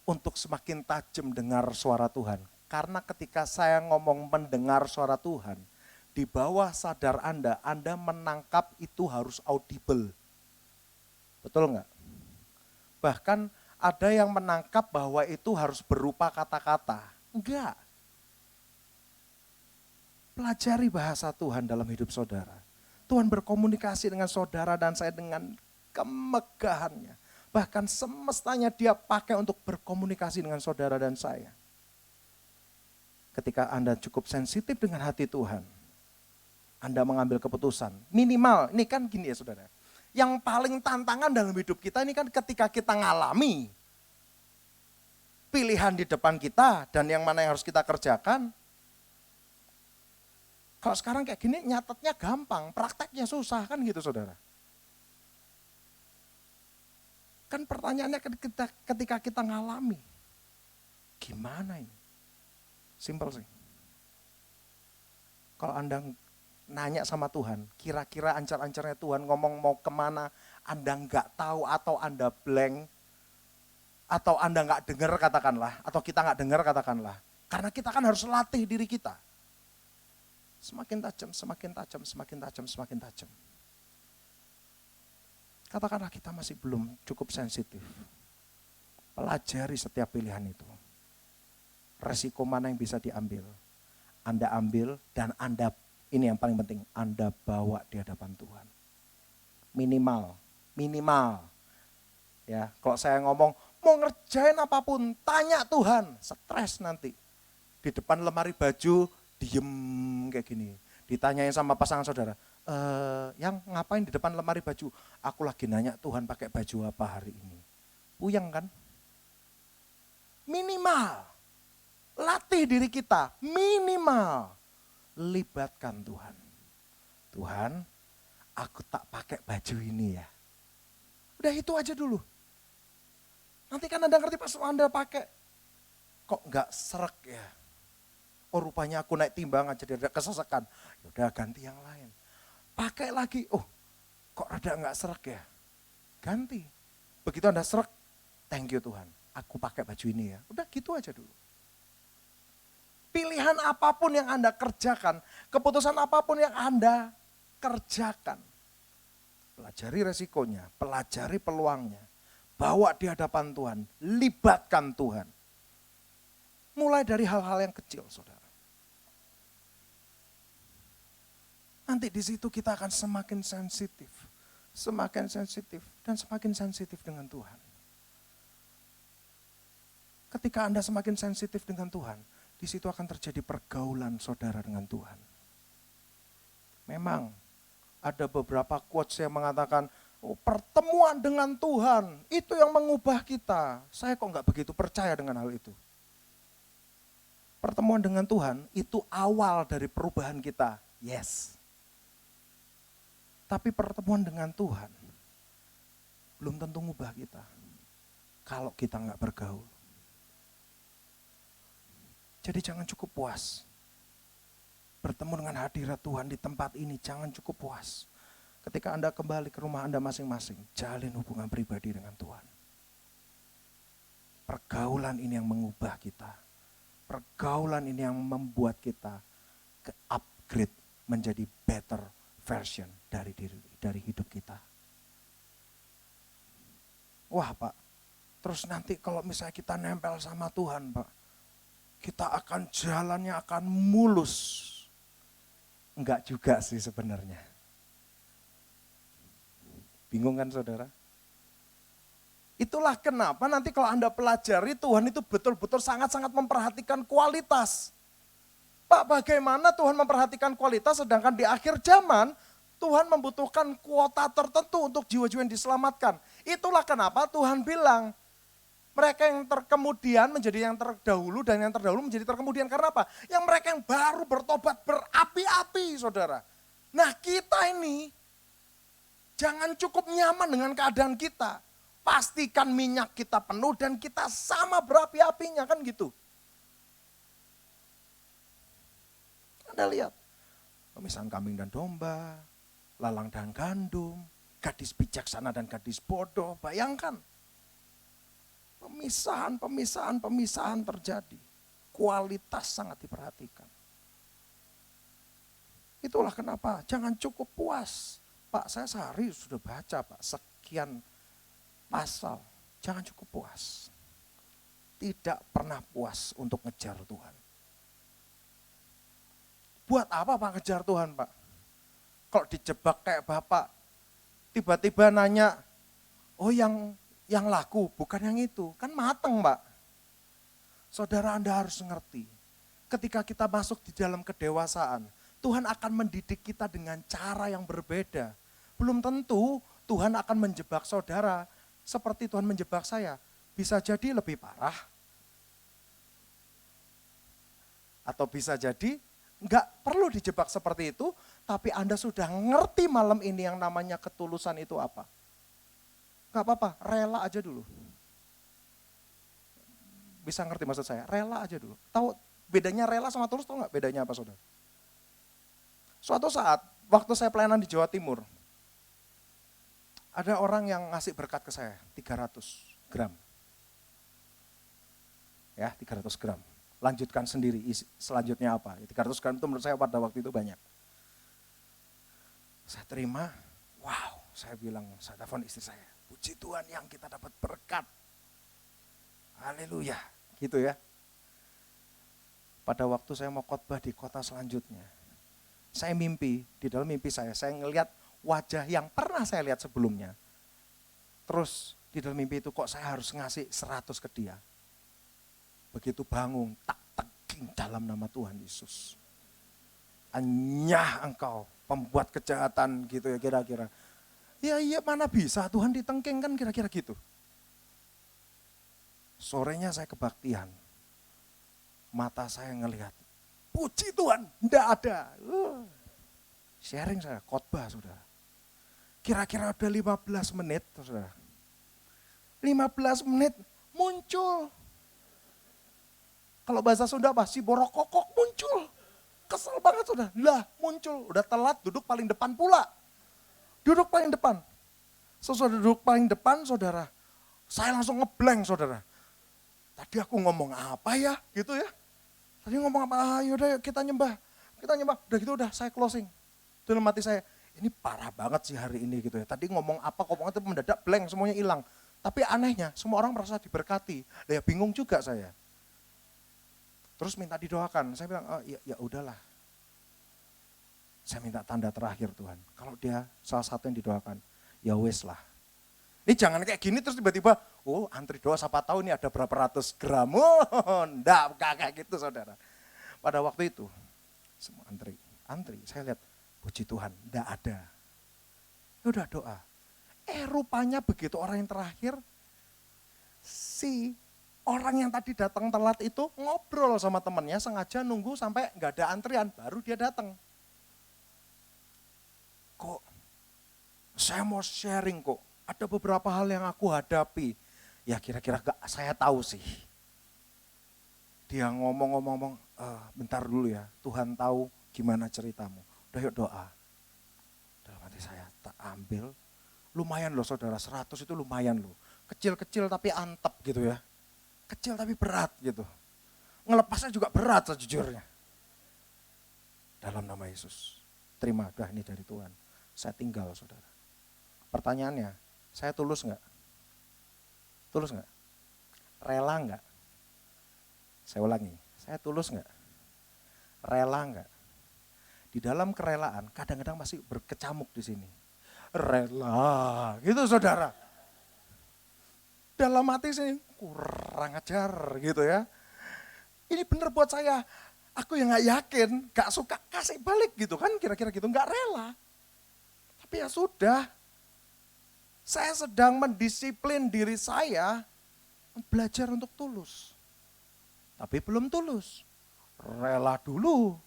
untuk semakin tajam dengar suara Tuhan? Karena ketika saya ngomong mendengar suara Tuhan, di bawah sadar Anda menangkap itu harus audible. Betul enggak? Bahkan ada yang menangkap bahwa itu harus berupa kata-kata. Enggak. Pelajari bahasa Tuhan dalam hidup saudara. Tuhan berkomunikasi dengan saudara dan saya dengan kemegahannya. Bahkan semestanya dia pakai untuk berkomunikasi dengan saudara dan saya. Ketika Anda cukup sensitif dengan hati Tuhan, Anda mengambil keputusan. Minimal, ini kan gini ya saudara. Yang paling tantangan dalam hidup kita ini kan ketika kita ngalami pilihan di depan kita dan yang mana yang harus kita kerjakan. Kalau sekarang kayak gini nyatetnya gampang, prakteknya susah kan gitu saudara. Kan pertanyaannya ketika kita ngalami, gimana ini? Simpel sih. Kalau Anda nanya sama Tuhan, kira-kira ancar-ancarnya Tuhan ngomong mau kemana, Anda nggak tahu atau Anda blank, atau Anda nggak dengar katakanlah, atau kita nggak dengar katakanlah. Karena kita kan harus latih diri kita. Semakin tajam, semakin tajam, semakin tajam, semakin tajam. Katakanlah kita masih belum cukup sensitif. Pelajari setiap pilihan itu. Resiko mana yang bisa diambil. Anda ambil dan Anda, ini yang paling penting, Anda bawa di hadapan Tuhan. Minimal. Ya, kalau saya ngomong, mau ngerjain apapun, tanya Tuhan, stres nanti. Di depan lemari baju, diem kayak gini. Ditanyain sama pasangan saudara, yang ngapain di depan lemari baju? Aku lagi nanya Tuhan pakai baju apa hari ini. Puyeng kan? Minimal. Latih diri kita, minimal. Libatkan Tuhan. Tuhan, aku tak pakai baju ini ya. Udah itu aja dulu. Nanti kan Anda ngerti pas Anda pakai. Kok enggak srek ya? Oh rupanya aku naik timbangan jadi ada kesesakan. Yaudah ganti yang lain. Pakai lagi, oh kok rada enggak srek ya? Ganti. Begitu Anda srek, thank you Tuhan. Aku pakai baju ini ya. Udah gitu aja dulu. Pilihan apapun yang Anda kerjakan, keputusan apapun yang Anda kerjakan. Pelajari resikonya, pelajari peluangnya. Bawa di hadapan Tuhan, libatkan Tuhan. Mulai dari hal-hal yang kecil, saudara. Nanti di situ kita akan semakin sensitif dan semakin sensitif dengan Tuhan. Ketika Anda semakin sensitif dengan Tuhan, di situ akan terjadi pergaulan saudara dengan Tuhan. Memang ada beberapa quotes yang mengatakan, oh, pertemuan dengan Tuhan itu yang mengubah kita. Saya kok nggak begitu percaya dengan hal itu. Pertemuan dengan Tuhan itu awal dari perubahan kita. Yes. Tapi pertemuan dengan Tuhan belum tentu ngubah kita. Kalau kita nggak bergaul. Jadi jangan cukup puas. Bertemu dengan hadirat Tuhan di tempat ini jangan cukup puas. Ketika Anda kembali ke rumah Anda masing-masing, jalin hubungan pribadi dengan Tuhan. Pergaulan ini yang mengubah kita. Pergaulan ini yang membuat kita ke-upgrade menjadi better version dari hidup kita. Wah Pak, terus nanti kalau misalnya kita nempel sama Tuhan Pak, kita akan jalannya akan mulus. Enggak juga sih sebenarnya. Bingung kan saudara? Itulah kenapa nanti kalau Anda pelajari Tuhan itu betul-betul sangat-sangat memperhatikan kualitas. Pak, bagaimana Tuhan memperhatikan kualitas sedangkan di akhir zaman Tuhan membutuhkan kuota tertentu untuk jiwa-jiwa yang diselamatkan. Itulah kenapa Tuhan bilang, mereka yang terkemudian menjadi yang terdahulu dan yang terdahulu menjadi terkemudian. Karena apa? Yang mereka yang baru bertobat berapi-api saudara. Nah kita ini jangan cukup nyaman dengan keadaan kita. Pastikan minyak kita penuh dan kita sama berapi-apinya kan gitu. Anda lihat, pemisahan kambing dan domba, lalang dan gandum, gadis bijaksana dan gadis bodoh, bayangkan. Pemisahan terjadi. Kualitas sangat diperhatikan. Itulah kenapa jangan cukup puas. Pak, saya sehari sudah baca Pak, sekian pasal. Jangan cukup puas. Tidak pernah puas untuk ngejar Tuhan. Buat apa Pak ngejar Tuhan Pak? Kalau dijebak kayak Bapak, tiba-tiba nanya, oh yang laku, bukan yang itu. Kan mateng Pak. Saudara Anda harus ngerti. Ketika kita masuk di dalam kedewasaan, Tuhan akan mendidik kita dengan cara yang berbeda. Belum tentu Tuhan akan menjebak saudara seperti Tuhan menjebak saya. Bisa jadi lebih parah. Atau bisa jadi nggak perlu dijebak seperti itu, tapi Anda sudah ngerti malam ini yang namanya ketulusan itu apa. Nggak apa-apa, rela aja dulu. Bisa ngerti maksud saya? Rela aja dulu. Tahu bedanya rela sama tulus, tahu nggak bedanya apa saudara? Suatu saat, waktu saya pelayanan di Jawa Timur, ada orang yang ngasih berkat ke saya, 300 gram. Ya, 300 gram. Lanjutkan sendiri, selanjutnya apa? 300 gram itu menurut saya pada waktu itu banyak. Saya terima, wow, saya bilang, saya telepon istri saya, puji Tuhan yang kita dapat berkat. Haleluya, gitu ya. Pada waktu saya mau khotbah di kota selanjutnya, saya mimpi, di dalam mimpi saya ngelihat wajah yang pernah saya lihat sebelumnya. Terus di dalam mimpi itu kok saya harus ngasih 100 ke dia. Begitu bangun, tak teging dalam nama Tuhan Yesus. Anyah engkau, pembuat kejahatan gitu ya kira-kira. Ya iya mana bisa Tuhan ditengking kan kira-kira gitu. Sorenya saya kebaktian. Mata saya ngelihat, puji Tuhan, enggak ada. Sharing saya, khotbah saudara. Kira-kira udah 15 menit saudara. 15 menit muncul. Kalau bahasa Sunda apa? Si borokokok muncul. Kesel banget saudara. Lah muncul, udah telat duduk paling depan pula. Duduk paling depan. Sesudah duduk paling depan saudara. Saya langsung ngeblank saudara. Tadi aku ngomong apa ya gitu ya. Tadi ngomong apa, yaudah kita nyembah. Kita nyembah, udah gitu udah saya closing. Dalam hati saya, ini parah banget sih hari ini gitu ya. Tadi ngomong apa, ngomong itu mendadak blank, semuanya hilang. Tapi anehnya, semua orang merasa diberkati. Ya bingung juga saya. Terus minta didoakan, saya bilang, oh, ya udahlah. Saya minta tanda terakhir Tuhan. Kalau dia salah satu yang didoakan, ya wes lah. Ini jangan kayak gini terus tiba-tiba, oh antri doa siapa tahu ini ada berapa ratus gram. Oh, enggak kayak gitu saudara. Pada waktu itu, semua antri. Saya lihat, puji Tuhan, enggak ada. Ya udah doa. Rupanya begitu orang yang terakhir, si orang yang tadi datang telat itu ngobrol sama temannya, sengaja nunggu sampai enggak ada antrian, baru dia datang. Kok saya mau sharing kok, ada beberapa hal yang aku hadapi. Ya kira-kira saya tahu sih. Dia ngomong-ngomong, bentar dulu ya, Tuhan tahu gimana ceritamu. Udah yuk doa. Dalam hati saya tak ambil, lumayan loh saudara, 100 itu lumayan loh. Kecil-kecil tapi antep gitu ya. Kecil tapi berat gitu. Ngelepasnya juga berat sejujurnya. Dalam nama Yesus. Terima, udah ini dari Tuhan. Saya tinggal saudara. Pertanyaannya, saya tulus enggak? Tulus enggak? Rela enggak? Saya ulangi, saya tulus enggak? Rela enggak? Di dalam kerelaan kadang-kadang masih berkecamuk di sini. Rela, gitu saudara. Dalam hati sini kurang ajar gitu ya. Ini benar buat saya. Aku yang gak yakin, gak suka kasih balik gitu kan kira-kira gitu. Gak rela. Tapi ya sudah. Saya sedang mendisiplin diri saya belajar untuk tulus. Tapi belum tulus. Rela dulu.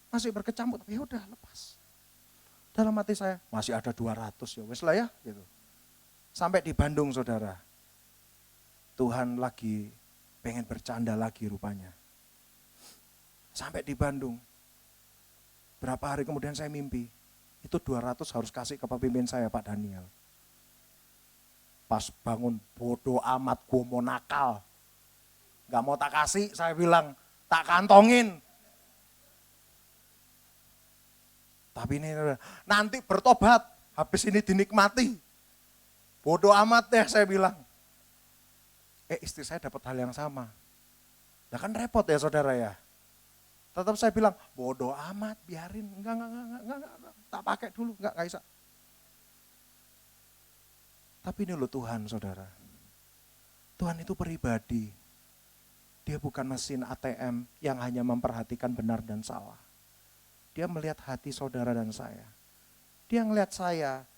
Masih berkecamuk, tapi udah lepas. Dalam hati saya, masih ada 200 ya wes lah ya. Gitu. Sampai di Bandung saudara. Tuhan lagi pengen bercanda lagi rupanya. Sampai di Bandung. Berapa hari kemudian saya mimpi. Itu 200 harus kasih ke pemimpin saya Pak Daniel. Pas bangun bodoh amat gue mau nakal. Gak mau tak kasih saya bilang tak kantongin. Tapi ini nanti bertobat habis ini dinikmati. Bodoh amat deh saya bilang. Istri saya dapat hal yang sama. Nah kan repot ya saudara ya. Tetap saya bilang, bodoh amat, biarin, enggak, tak pakai dulu, enggak bisa. Tapi ini loh Tuhan saudara, Tuhan itu pribadi, dia bukan mesin ATM yang hanya memperhatikan benar dan salah. Dia melihat hati saudara dan saya. Dia ngelihat saya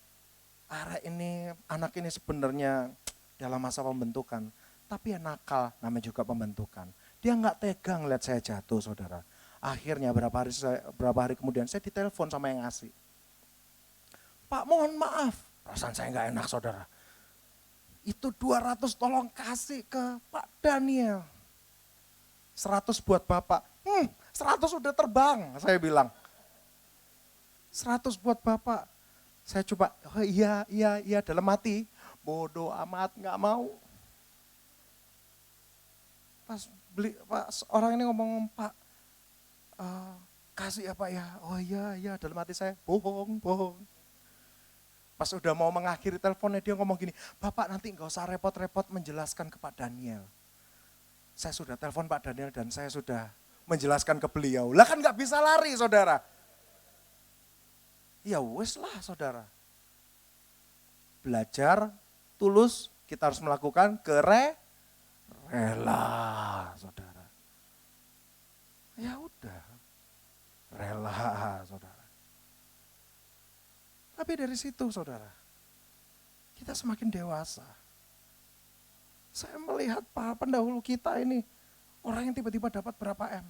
anak ini sebenarnya dalam masa pembentukan, tapi ya nakal, namanya juga pembentukan. Dia nggak tega ngeliat saya jatuh, saudara. Akhirnya berapa hari kemudian saya ditelepon sama yang ngasih. Pak, mohon maaf, perasaan saya nggak enak, saudara. Itu 200 tolong kasih ke Pak Daniel. 100 buat Bapak. 100 udah terbang, saya bilang. 100 buat Bapak. Saya coba, oh iya, dalam hati. Bodoh amat, nggak mau. Pas orang ini ngomong, Pak, kasih apa ya? Oh iya, dalam hati saya, bohong. Pas udah mau mengakhiri teleponnya, dia ngomong gini, Bapak nanti nggak usah repot-repot menjelaskan ke Pak Daniel. Saya sudah telepon Pak Daniel dan saya sudah menjelaskan ke beliau. Lah kan nggak bisa lari, saudara. Ya wes lah, saudara. Belajar tulus, kita harus melakukan rela, saudara. Ya udah, rela, saudara. Tapi dari situ, saudara, kita semakin dewasa. Saya melihat para pendahulu kita ini, orang yang tiba-tiba dapat berapa M.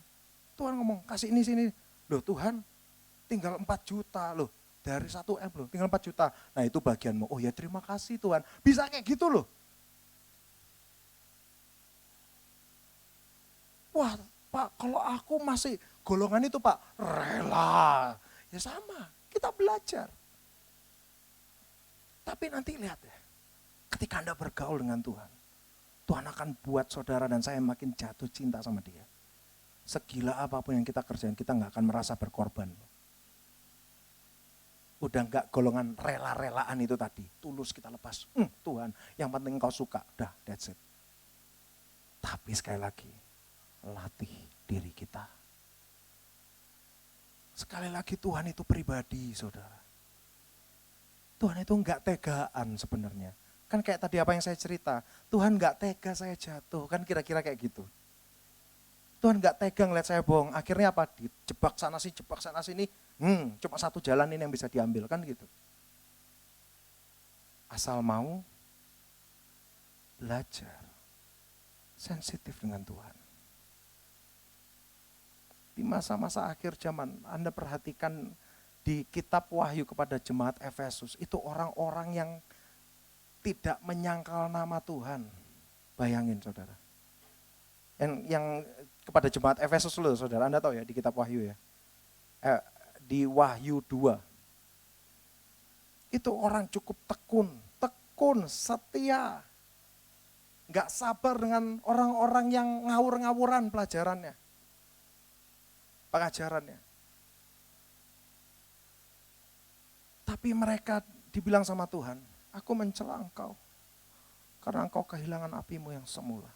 Tuhan ngomong, kasih ini sini. Loh Tuhan, tinggal 4 juta loh. Dari 1 M loh, tinggal 4 juta. Nah itu bagianmu. Oh ya terima kasih Tuhan. Bisa kayak gitu loh. Wah Pak, kalau aku masih golongan itu Pak, rela. Ya sama, kita belajar. Tapi nanti lihat ya, ketika Anda bergaul dengan Tuhan, Tuhan akan buat saudara dan saya makin jatuh cinta sama dia. Segila apapun yang kita kerjain, kita nggak akan merasa berkorban. Udah nggak golongan rela-relaan itu tadi, tulus kita lepas. Tuhan, yang penting kau suka, dah that's it. Tapi sekali lagi, latih diri kita. Sekali lagi Tuhan itu pribadi, saudara. Tuhan itu enggak tegaan sebenarnya. Kan kayak tadi apa yang saya cerita, Tuhan enggak tega saya jatuh, kan kira-kira kayak gitu. Tuhan enggak tega ngeliat saya bohong, akhirnya apa? Dijebak sana sini, cuma satu jalan ini yang bisa diambil, kan gitu. Asal mau belajar, sensitif dengan Tuhan. Di masa-masa akhir zaman, Anda perhatikan di kitab Wahyu kepada jemaat Efesus, itu orang-orang yang tidak menyangkal nama Tuhan. Bayangin saudara. Yang kepada jemaat Efesus loh saudara, Anda tahu ya di kitab Wahyu ya. Di Wahyu 2. Itu orang cukup tekun, setia. Gak sabar dengan orang-orang yang ngawur-ngawuran pengajarannya. Tapi mereka dibilang sama Tuhan, aku mencela engkau karena engkau kehilangan apimu yang semula.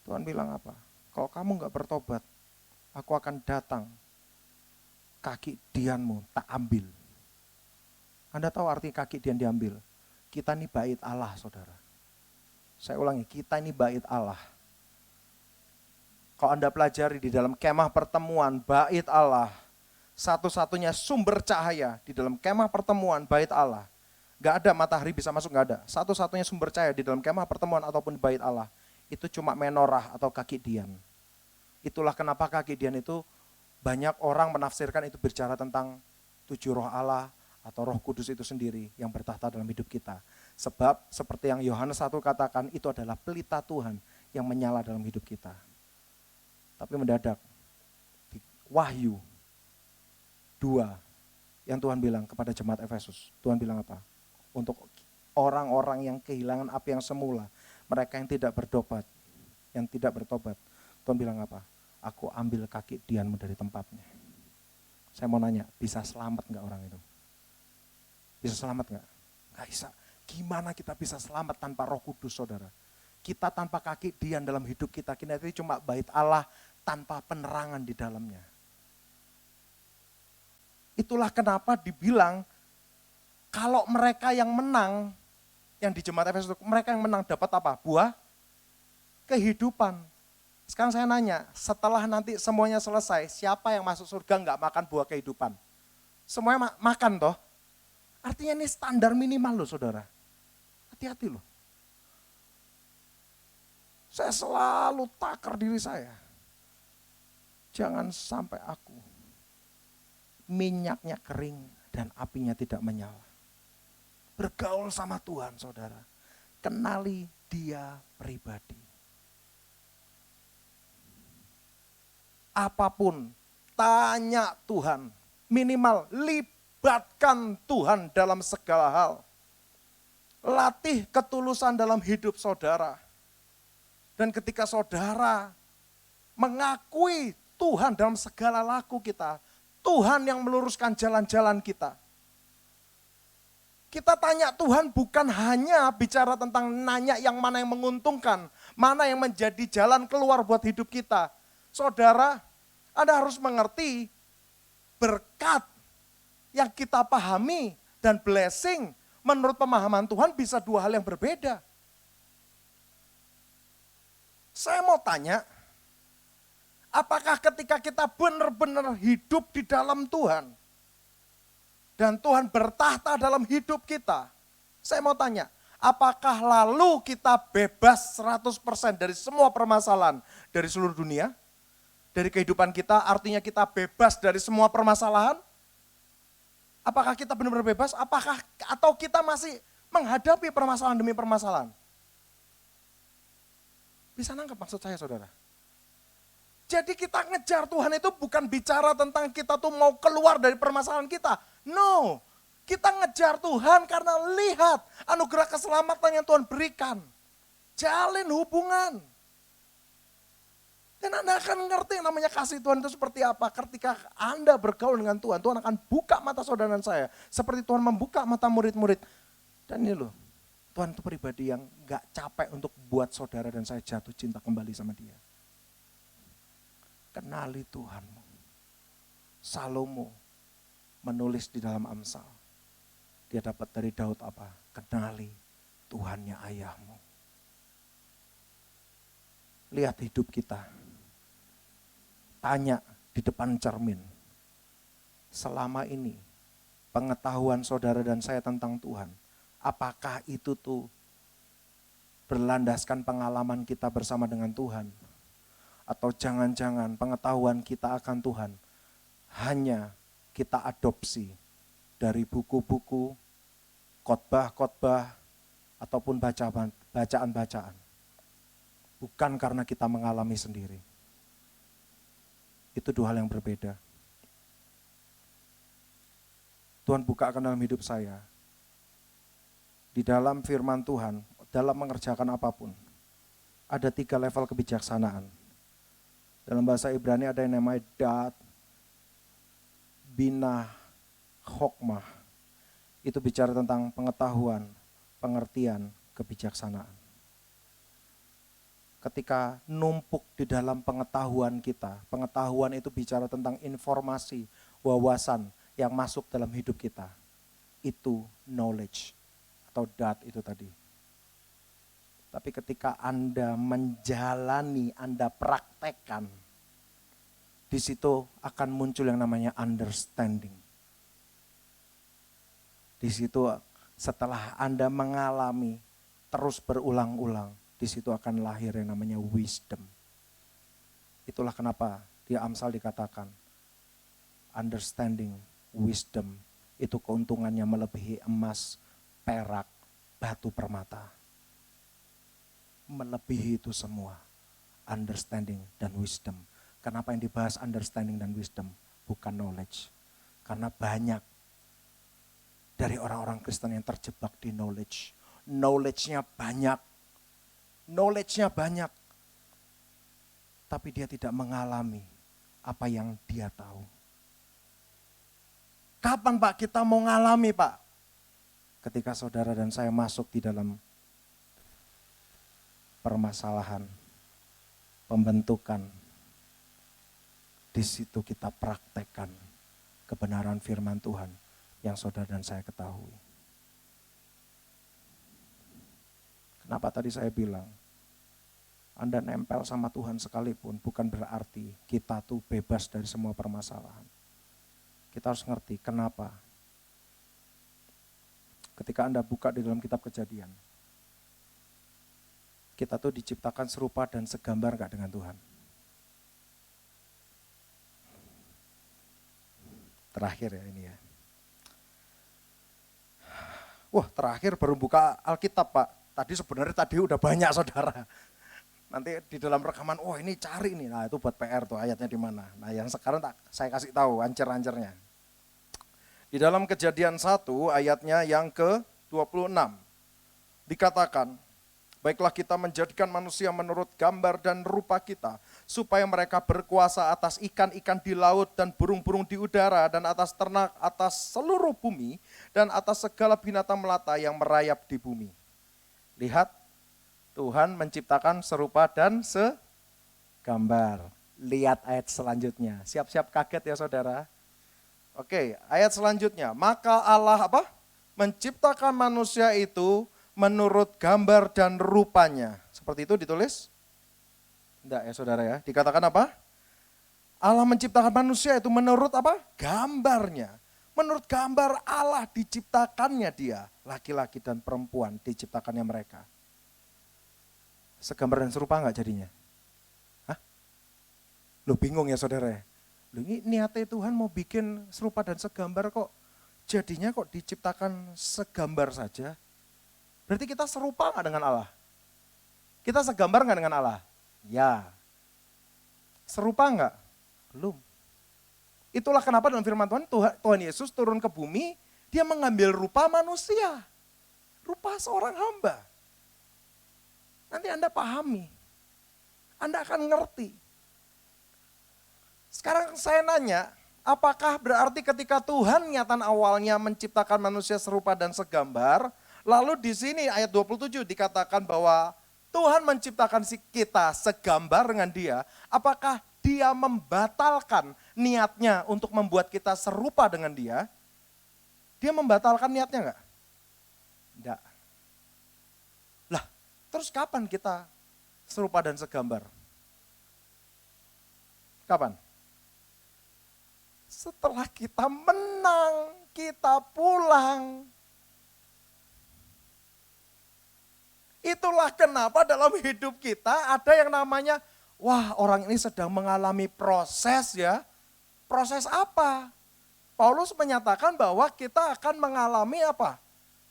Tuhan bilang apa? Kalau kamu gak bertobat, aku akan datang, kaki dianmu tak ambil. Anda tahu arti kaki dian diambil? Kita ini bait Allah, saudara. Saya ulangi, kita ini bait Allah. Kalau Anda pelajari di dalam kemah pertemuan, bait Allah, satu-satunya sumber cahaya di dalam kemah pertemuan bait Allah. Gak ada matahari bisa masuk, gak ada. Satu-satunya sumber cahaya di dalam kemah pertemuan ataupun bait Allah, itu cuma menorah atau kaki dian. Itulah kenapa kaki dian itu banyak orang menafsirkan itu bicara tentang 7 roh Allah atau Roh Kudus itu sendiri yang bertahta dalam hidup kita. Sebab seperti yang Yohanes 1 katakan, itu adalah pelita Tuhan yang menyala dalam hidup kita. Tapi mendadak di Wahyu 2 yang Tuhan bilang kepada jemaat Efesus. Tuhan bilang apa? Untuk orang-orang yang kehilangan api yang semula, mereka yang tidak bertobat, Tuhan bilang apa? Aku ambil kaki dianmu dari tempatnya. Saya mau nanya, bisa selamat enggak orang itu? Bisa selamat enggak? Enggak bisa. Gimana kita bisa selamat tanpa Roh Kudus, saudara? Kita tanpa kaki dian dalam hidup kita ini cuma bait Allah tanpa penerangan di dalamnya. Itulah kenapa dibilang kalau mereka yang menang, yang di jemaat Efesus, mereka yang menang dapat apa? Buah kehidupan. Sekarang saya nanya, setelah nanti semuanya selesai, siapa yang masuk surga enggak makan buah kehidupan? Semuanya makan toh. Artinya ini standar minimal loh saudara. Hati-hati loh. Saya selalu takar diri saya. Jangan sampai aku minyaknya kering dan apinya tidak menyala. Bergaul sama Tuhan saudara. Kenali dia pribadi. Apapun, tanya Tuhan. Minimal libatkan Tuhan dalam segala hal. Latih ketulusan dalam hidup saudara. Dan ketika saudara mengakui Tuhan dalam segala laku kita, Tuhan yang meluruskan jalan-jalan kita. Kita tanya Tuhan bukan hanya bicara tentang nanya yang mana yang menguntungkan, mana yang menjadi jalan keluar buat hidup kita. Saudara, Anda harus mengerti berkat yang kita pahami dan blessing menurut pemahaman Tuhan bisa dua hal yang berbeda. Saya mau tanya, apakah ketika kita benar-benar hidup di dalam Tuhan, dan Tuhan bertahta dalam hidup kita, saya mau tanya, apakah lalu kita bebas 100% dari semua permasalahan dari seluruh dunia? Dari kehidupan kita, artinya kita bebas dari semua permasalahan? Apakah kita benar-benar bebas? Atau kita masih menghadapi permasalahan demi permasalahan? Bisa nangkep maksud saya saudara? Jadi kita ngejar Tuhan itu bukan bicara tentang kita tuh mau keluar dari permasalahan kita. No, kita ngejar Tuhan karena lihat anugerah keselamatan yang Tuhan berikan. Jalin hubungan. Dan Anda akan ngerti yang namanya kasih Tuhan itu seperti apa. Ketika Anda bergaul dengan Tuhan, Tuhan akan buka mata saudara dan saya. Seperti Tuhan membuka mata murid-murid. Dan ini loh, Tuhan itu pribadi yang gak capek untuk buat saudara dan saya jatuh cinta kembali sama dia. Kenali Tuhanmu. Salomo menulis di dalam Amsal. Dia dapat dari Daud apa? Kenali Tuhannya ayahmu. Lihat hidup kita. Tanya di depan cermin. Selama ini pengetahuan saudara dan saya tentang Tuhan. Apakah itu tuh berlandaskan pengalaman kita bersama dengan Tuhan? Atau jangan-jangan pengetahuan kita akan Tuhan hanya kita adopsi dari buku-buku, khotbah-khotbah, ataupun bacaan-bacaan. Bukan karena kita mengalami sendiri. Itu dua hal yang berbeda. Tuhan bukakan dalam hidup saya. Di dalam firman Tuhan, dalam mengerjakan apapun, ada 3 level kebijaksanaan. Dalam bahasa Ibrani ada yang namanya dat, bina, hokmah. Itu bicara tentang pengetahuan, pengertian, kebijaksanaan. Ketika numpuk di dalam pengetahuan kita, pengetahuan itu bicara tentang informasi, wawasan yang masuk dalam hidup kita. Itu knowledge atau dat itu tadi. Tapi ketika Anda menjalani, Anda praktekkan, di situ akan muncul yang namanya understanding. Di situ setelah Anda mengalami terus berulang-ulang, di situ akan lahir yang namanya wisdom. Itulah kenapa di Amsal dikatakan understanding, wisdom itu keuntungannya melebihi emas, perak, batu permata. Melebihi itu semua, understanding dan wisdom. Kenapa yang dibahas understanding dan wisdom, bukan knowledge? Karena banyak dari orang-orang Kristen yang terjebak di knowledge. Knowledge-nya banyak, tapi dia tidak mengalami apa yang dia tahu. Kapan Pak kita mau ngalami Pak? Ketika saudara dan saya masuk di dalam permasalahan, pembentukan, di situ kita praktekkan kebenaran firman Tuhan yang saudara dan saya ketahui. Kenapa tadi saya bilang, Anda nempel sama Tuhan sekalipun bukan berarti kita tuh bebas dari semua permasalahan. Kita harus ngerti kenapa. Ketika Anda buka di dalam kitab Kejadian, kita tuh diciptakan serupa dan segambar gak dengan Tuhan? Terakhir ya ini ya. Wah, terakhir baru buka Alkitab, Pak. Tadi udah banyak saudara. Nanti di dalam rekaman, oh ini cari nih. Nah itu buat PR tuh ayatnya di mana. Nah yang sekarang saya kasih tahu ancer-ancernya. Di dalam Kejadian 1 ayatnya yang ke-26. Dikatakan, baiklah kita menjadikan manusia menurut gambar dan rupa kita, supaya mereka berkuasa atas ikan-ikan di laut dan burung-burung di udara, dan atas ternak, atas seluruh bumi, dan atas segala binatang melata yang merayap di bumi. Lihat, Tuhan menciptakan serupa dan segambar. Lihat ayat selanjutnya. Siap-siap kaget ya saudara. Oke, ayat selanjutnya. Maka Allah menciptakan manusia itu menurut gambar dan rupanya. Seperti itu ditulis? Enggak ya saudara ya. Dikatakan apa? Allah menciptakan manusia itu menurut gambarnya. Menurut gambar Allah diciptakannya dia. Laki-laki dan perempuan diciptakannya mereka. Segambar dan serupa enggak jadinya? Hah? Lu bingung ya saudara ya? Lu ini niatnya Tuhan mau bikin serupa dan segambar kok. Jadinya kok diciptakan segambar saja. Berarti kita serupa nggak dengan Allah? Kita segambar nggak dengan Allah? Ya. Serupa nggak? Belum. Itulah kenapa dalam firman Tuhan Yesus turun ke bumi, dia mengambil rupa manusia. Rupa seorang hamba. Nanti Anda pahami. Anda akan ngerti. Sekarang saya nanya, apakah berarti ketika Tuhan nyatan awalnya menciptakan manusia serupa dan segambar, lalu di sini ayat 27 dikatakan bahwa Tuhan menciptakan kita segambar dengan dia, apakah dia membatalkan niatnya untuk membuat kita serupa dengan dia? Dia membatalkan niatnya enggak? Enggak. Lah, terus kapan kita serupa dan segambar? Kapan? Setelah kita menang, kita pulang. Itulah kenapa dalam hidup kita ada yang namanya, wah orang ini sedang mengalami proses ya. Proses apa? Paulus menyatakan bahwa kita akan mengalami apa?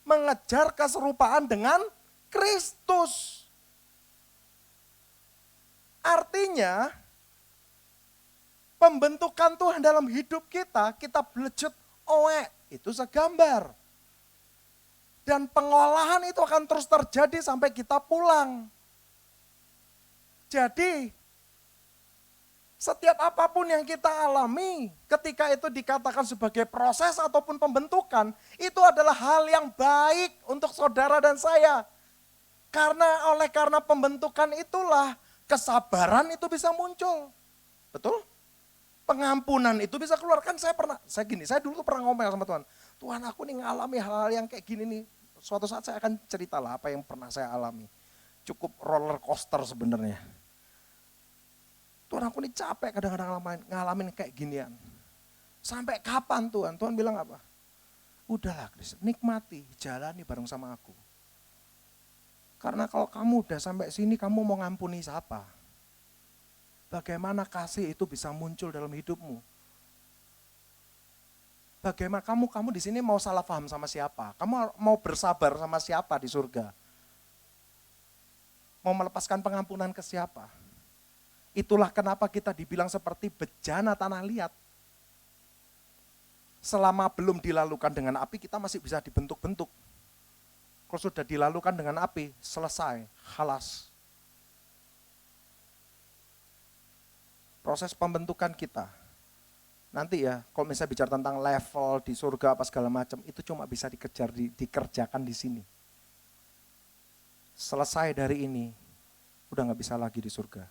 Mengejar keserupaan dengan Kristus. Artinya, pembentukan Tuhan dalam hidup kita belejet itu segambar. Dan pengolahan itu akan terus terjadi sampai kita pulang. Jadi, setiap apapun yang kita alami, ketika itu dikatakan sebagai proses ataupun pembentukan, itu adalah hal yang baik untuk saudara dan saya. Karena pembentukan itulah, kesabaran itu bisa muncul. Betul? Pengampunan itu bisa keluar. Kan saya dulu tuh pernah ngomel sama Tuhan. Tuhan aku nih ngalami hal-hal yang kayak gini nih. Suatu saat saya akan ceritalah apa yang pernah saya alami. Cukup roller coaster sebenarnya. Tuhan aku nih capek kadang-kadang ngalamin kayak ginian. Sampai kapan Tuhan? Tuhan bilang apa? Udahlah Chris, nikmati, jalani bareng sama aku. Karena kalau kamu udah sampai sini kamu mau ngampuni siapa? Bagaimana kasih itu bisa muncul dalam hidupmu? Bagaimana kamu di sini mau salah paham sama siapa? Kamu mau bersabar sama siapa di surga? Mau melepaskan pengampunan ke siapa? Itulah kenapa kita dibilang seperti bejana tanah liat. Selama belum dilalukan dengan api, kita masih bisa dibentuk-bentuk. Kalau sudah dilalukan dengan api, selesai, khalas. Proses pembentukan kita. Nanti ya, kalau misalnya bicara tentang level di surga apa segala macam, itu cuma bisa dikerjakan di sini. Selesai dari ini, udah gak bisa lagi di surga.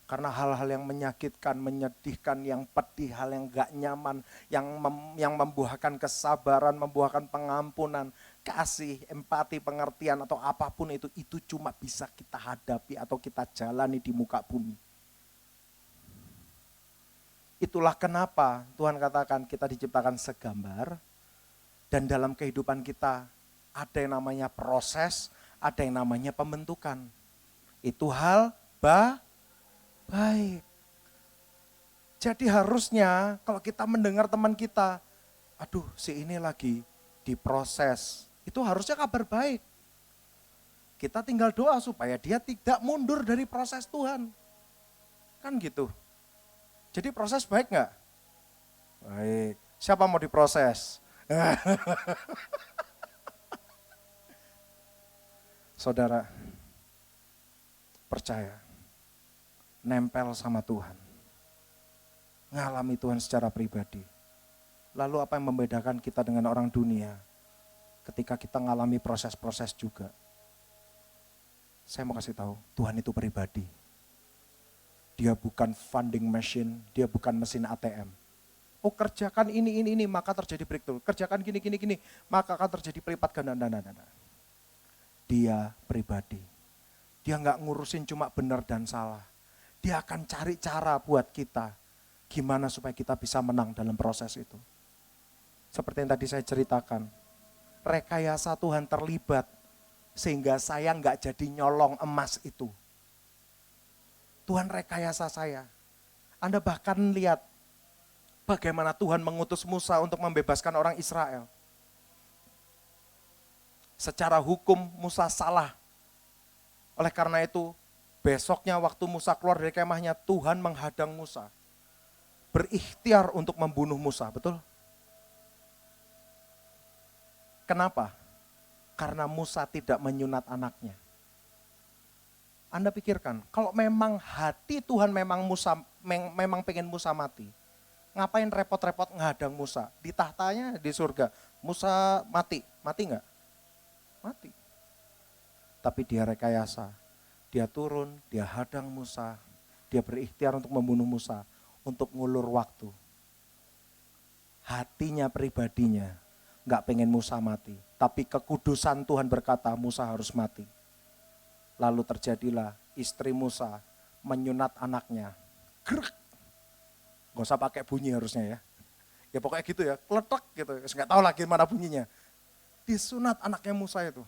Karena hal-hal yang menyakitkan, menyedihkan, yang pedih, hal yang gak nyaman, yang membuahkan kesabaran, membuahkan pengampunan, kasih, empati, pengertian, atau apapun itu cuma bisa kita hadapi atau kita jalani di muka bumi. Itulah kenapa Tuhan katakan kita diciptakan segambar, dan dalam kehidupan kita ada yang namanya proses, ada yang namanya pembentukan. Itu hal baik. Jadi harusnya kalau kita mendengar teman kita, aduh si ini lagi diproses, itu harusnya kabar baik. Kita tinggal doa supaya dia tidak mundur dari proses Tuhan. Kan gitu. Jadi proses baik nggak? Baik. Siapa mau diproses? Saudara, percaya, nempel sama Tuhan. Ngalami Tuhan secara pribadi. Lalu apa yang membedakan kita dengan orang dunia? Ketika kita ngalami proses-proses juga. Saya mau kasih tahu, Tuhan itu pribadi. Dia bukan funding machine, dia bukan mesin ATM. Oh kerjakan ini, maka terjadi breakthrough. Kerjakan gini, maka akan terjadi pelipat ganda. Dia pribadi. Dia nggak ngurusin cuma benar dan salah. Dia akan cari cara buat kita. Gimana supaya kita bisa menang dalam proses itu. Seperti yang tadi saya ceritakan. Rekayasa Tuhan terlibat. Sehingga saya nggak jadi nyolong emas itu. Tuhan rekayasa saya. Anda bahkan lihat bagaimana Tuhan mengutus Musa untuk membebaskan orang Israel. Secara hukum Musa salah. Oleh karena itu, besoknya waktu Musa keluar dari kemahnya, Tuhan menghadang Musa. Berikhtiar untuk membunuh Musa, betul? Kenapa? Karena Musa tidak menyunat anaknya. Anda pikirkan, kalau memang hati Tuhan memang pengen Musa mati, ngapain repot-repot menghadang Musa? Di tahtanya di surga, Musa mati enggak? Mati. Tapi dia rekayasa, dia turun, dia hadang Musa, dia berikhtiar untuk membunuh Musa, untuk ngulur waktu. Hatinya pribadinya gak pengen Musa mati. Tapi kekudusan Tuhan berkata Musa harus mati. Lalu terjadilah istri Musa menyunat anaknya. Grek. Gak usah pakai bunyi harusnya ya. Ya pokoknya gitu ya, kletek gitu. Gak tahu lagi mana bunyinya. Disunat anaknya Musa itu.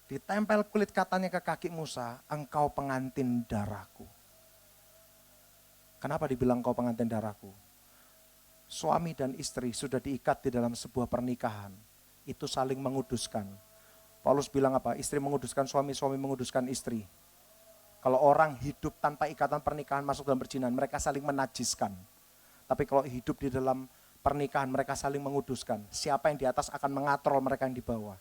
Ditempel kulit katanya ke kaki Musa, engkau pengantin darahku. Kenapa dibilang kau pengantin darahku? Suami dan istri sudah diikat di dalam sebuah pernikahan. Itu saling menguduskan. Paulus bilang apa? Istri menguduskan suami, suami menguduskan istri. Kalau orang hidup tanpa ikatan pernikahan masuk dalam perzinahan, mereka saling menajiskan. Tapi kalau hidup di dalam pernikahan, mereka saling menguduskan. Siapa yang di atas akan mengatrol mereka yang di bawah.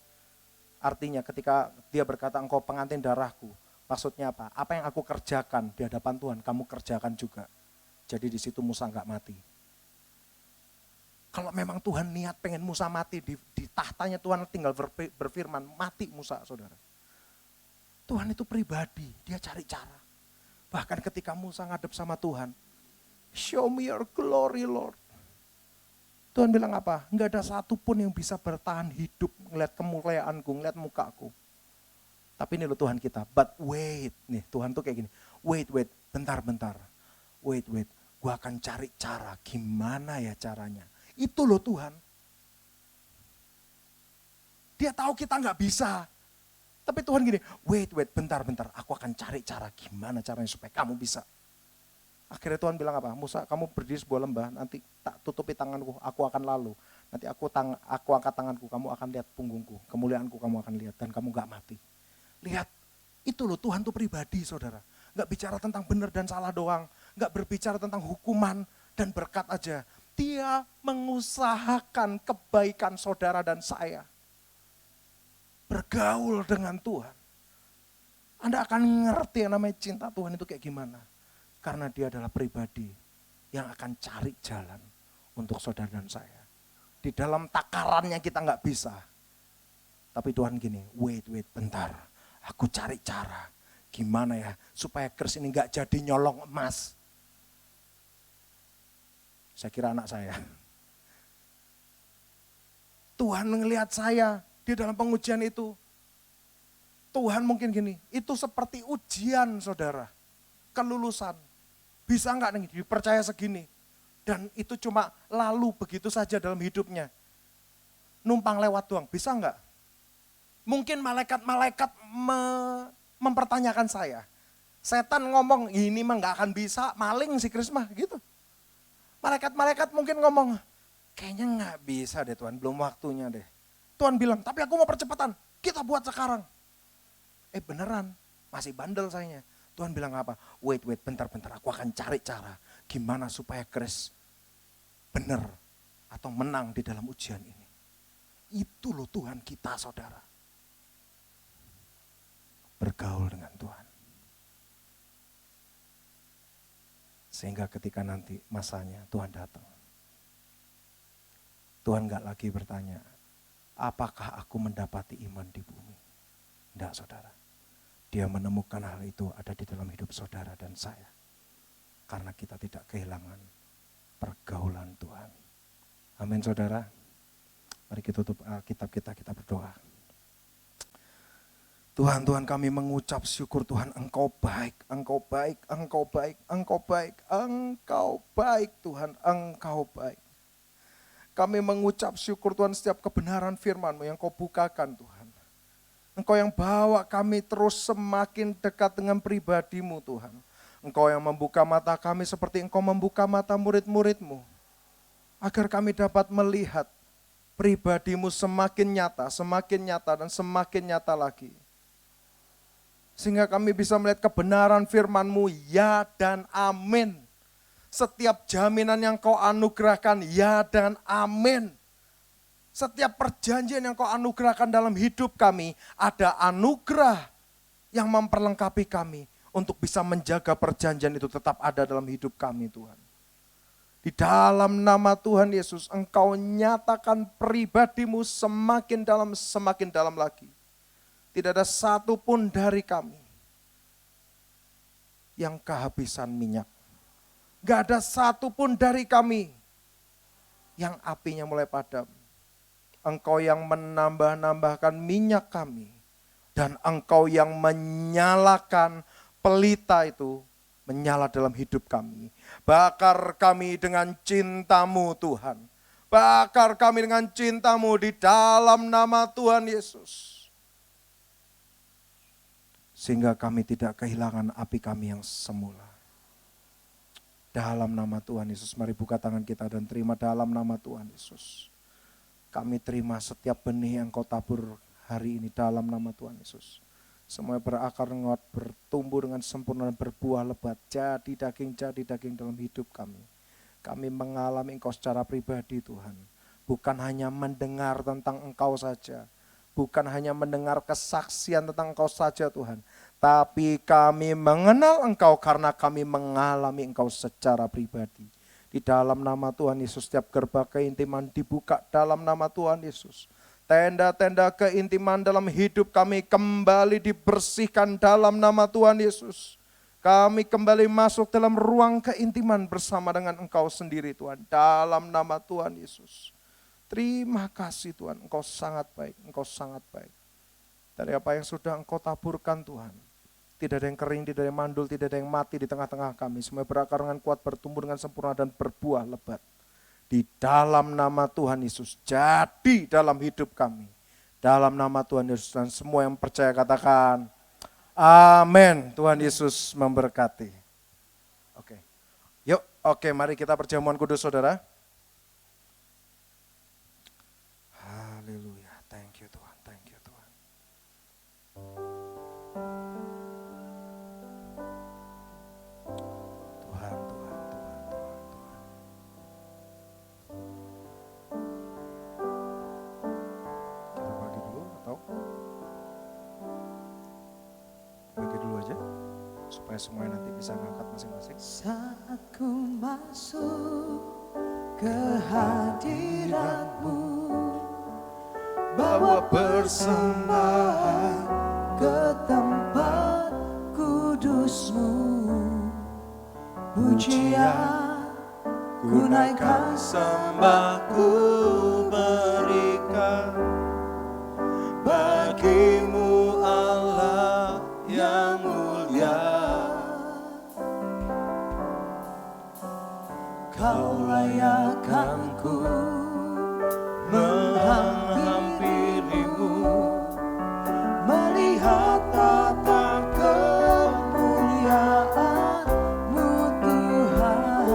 Artinya ketika dia berkata engkau pengantin darahku, maksudnya apa? Apa yang aku kerjakan di hadapan Tuhan, kamu kerjakan juga. Jadi di situ Musa enggak mati. Kalau memang Tuhan niat pengen Musa mati, di tahtanya Tuhan tinggal berfirman, mati Musa, saudara. Tuhan itu pribadi, dia cari cara. Bahkan ketika Musa ngadep sama Tuhan, show me your glory Lord. Tuhan bilang apa? Enggak ada satupun yang bisa bertahan hidup ngeliat kemuliaanku, ngeliat mukaku. Tapi ini loh Tuhan kita, but wait, nih Tuhan tuh kayak gini, wait, bentar. Wait, gua akan cari cara, gimana ya caranya. Itu loh Tuhan. Dia tahu kita nggak bisa. Tapi Tuhan gini, wait, bentar. Aku akan cari cara, gimana caranya supaya kamu bisa. Akhirnya Tuhan bilang apa? Musa, kamu berdiri sebuah lembah, nanti tak tutupi tanganku, aku akan lalu. Nanti aku angkat tanganku, kamu akan lihat punggungku, kemuliaanku kamu akan lihat, dan kamu nggak mati. Lihat, itu loh Tuhan tuh pribadi saudara. Nggak bicara tentang benar dan salah doang, nggak berbicara tentang hukuman dan berkat aja. Dia mengusahakan kebaikan saudara dan saya. Bergaul dengan Tuhan. Anda akan ngerti yang namanya cinta Tuhan itu kayak gimana. Karena dia adalah pribadi yang akan cari jalan untuk saudara dan saya. Di dalam takarannya kita nggak bisa. Tapi Tuhan gini, wait, bentar. Aku cari cara. Gimana ya supaya Kris ini nggak jadi nyolong emas. Saya kira anak saya. Tuhan ngelihat saya di dalam pengujian itu. Tuhan mungkin gini, itu seperti ujian saudara. Kelulusan. Bisa enggak nih dipercaya segini? Dan itu cuma lalu begitu saja dalam hidupnya. Numpang lewat doang, bisa enggak? Mungkin malaikat-malaikat mempertanyakan saya. Setan ngomong, ini mah enggak akan bisa, maling si Kris mah gitu. Malaikat-malaikat mungkin ngomong, kayaknya enggak bisa deh Tuhan, belum waktunya deh. Tuhan bilang, tapi aku mau percepatan, kita buat sekarang. Beneran, masih bandel sayanya. Tuhan bilang apa? Wait, bentar, aku akan cari cara gimana supaya Kris bener atau menang di dalam ujian ini. Itu loh Tuhan kita, saudara. Bergaul dengan Tuhan. Sehingga ketika nanti masanya Tuhan datang. Tuhan gak lagi bertanya, apakah aku mendapati iman di bumi? Tidak, saudara. Dia menemukan hal itu ada di dalam hidup saudara dan saya. Karena kita tidak kehilangan pergaulan Tuhan. Amin, saudara. Mari kita tutup Alkitab kita berdoa. Tuhan kami mengucap syukur Tuhan, Engkau baik Tuhan, Engkau baik. Kami mengucap syukur Tuhan setiap kebenaran firman-Mu yang Kau bukakan Tuhan. Engkau yang bawa kami terus semakin dekat dengan pribadi-Mu Tuhan. Engkau yang membuka mata kami seperti Engkau membuka mata murid-murid-Mu. Agar kami dapat melihat pribadi-Mu semakin nyata dan semakin nyata lagi. Sehingga kami bisa melihat kebenaran firman-Mu, ya dan amin. Setiap jaminan yang Kau anugerahkan, ya dan amin. Setiap perjanjian yang Kau anugerahkan dalam hidup kami, ada anugerah yang memperlengkapi kami untuk bisa menjaga perjanjian itu tetap ada dalam hidup kami Tuhan. Di dalam nama Tuhan Yesus, Engkau nyatakan pribadi-Mu semakin dalam lagi. Tidak ada satu pun dari kami yang kehabisan minyak. Gak ada satu pun dari kami yang apinya mulai padam. Engkau yang menambah-nambahkan minyak kami. Dan Engkau yang menyalakan pelita itu menyala dalam hidup kami. Bakar kami dengan cinta-Mu Tuhan. Bakar kami dengan cinta-Mu di dalam nama Tuhan Yesus. Sehingga kami tidak kehilangan api kami yang semula. Dalam nama Tuhan Yesus, mari buka tangan kita dan terima dalam nama Tuhan Yesus. Kami terima setiap benih yang Kau tabur hari ini dalam nama Tuhan Yesus. Semuanya berakar nguat, bertumbuh dengan sempurna dan berbuah lebat. Jadi daging dalam hidup kami. Kami mengalami Engkau secara pribadi Tuhan. Bukan hanya mendengar tentang Engkau saja. Bukan hanya mendengar kesaksian tentang Engkau saja Tuhan. Tapi kami mengenal Engkau karena kami mengalami Engkau secara pribadi. Di dalam nama Tuhan Yesus, setiap gerbang keintiman dibuka dalam nama Tuhan Yesus. Tenda-tenda keintiman dalam hidup kami kembali dibersihkan dalam nama Tuhan Yesus. Kami kembali masuk dalam ruang keintiman bersama dengan Engkau sendiri Tuhan. Dalam nama Tuhan Yesus. Terima kasih Tuhan, Engkau sangat baik, Engkau sangat baik. Dari apa yang sudah Engkau taburkan Tuhan. Tidak ada yang kering, tidak ada yang mandul, tidak ada yang mati di tengah-tengah kami. Semua berakar dengan kuat, bertumbuh dengan sempurna dan berbuah lebat. Di dalam nama Tuhan Yesus, jadi dalam hidup kami. Dalam nama Tuhan Yesus dan semua yang percaya katakan, amin. Tuhan Yesus memberkati. Oke, mari kita perjamuan kudus saudara. Haleluya, thank you Tuhan, thank you Tuhan. Tuhan. Kita bagi dulu atau bagi dulu aja supaya semuanya nanti bisa ngangkat masing-masing. Saat ku masuk ke hadirat-Mu, bawa persembahan ke tempat kudus-Mu. Pujian ku naikkan, sembahku berikan bagi-Mu Allah yang mulia. aku menghampirimu, melihat tata kemuliaan-Mu Tuhan.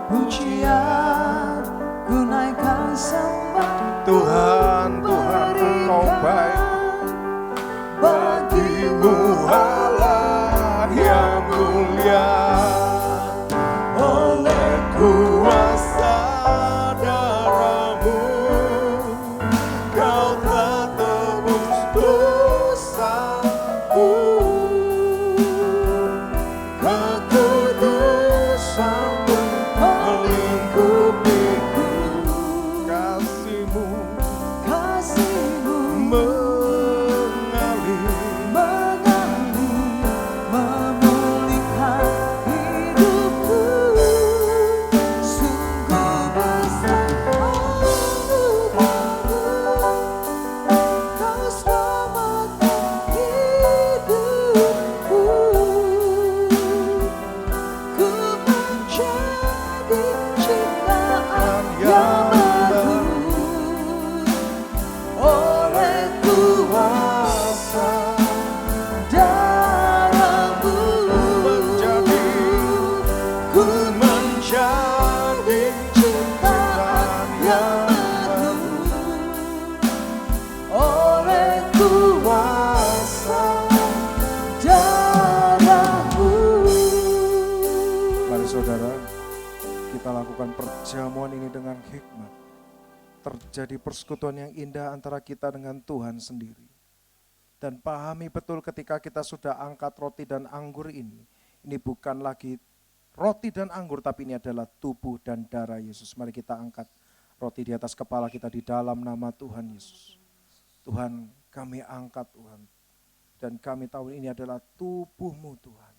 Pujian ku naikkan sembah Tuhan, Tuhan Engkau baik. bagimu Allah yang mulia, oleh kuasa darah-Mu Kau telah tebus dosaku. Kekudusan-Mu melingkupiku, kasih-Mu kasih-Mu mengalir. mengalir, memulihkan hidupku. Sungguh besar anugerah-Mu, Kau selamatkan hidupku. Ku menjadi ciptaan yang baru oleh kuasa darah-Mu. Ku menjadi ciptaan yang baru oleh kuasa darah-Mu. Mari saudara, kita lakukan perjamuan ini dengan hikmat. Terjadi persekutuan yang indah antara kita dengan Tuhan sendiri. Dan pahami betul ketika kita sudah angkat roti dan anggur ini bukan lagi roti dan anggur, tapi ini adalah tubuh dan darah Yesus. Mari kita angkat roti di atas kepala kita di dalam nama Tuhan Yesus. Tuhan, kami angkat Tuhan. Dan kami tahu ini adalah tubuh-Mu Tuhan,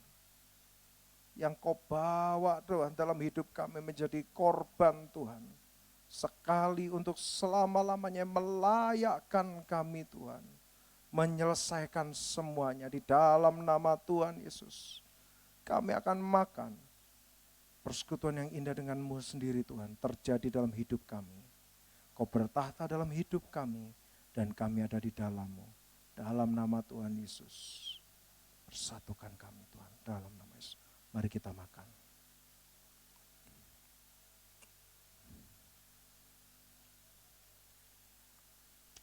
yang Kau bawa Tuhan dalam hidup kami menjadi korban Tuhan. Sekali untuk selama-lamanya melayakkan kami Tuhan. Menyelesaikan semuanya di dalam nama Tuhan Yesus. Kami akan makan persekutuan yang indah dengan-Mu sendiri Tuhan terjadi dalam hidup kami. Kau bertahta dalam hidup kami dan kami ada di dalam-Mu. Dalam nama Tuhan Yesus. Persatukan kami Tuhan dalam nama Yesus. Mari kita makan.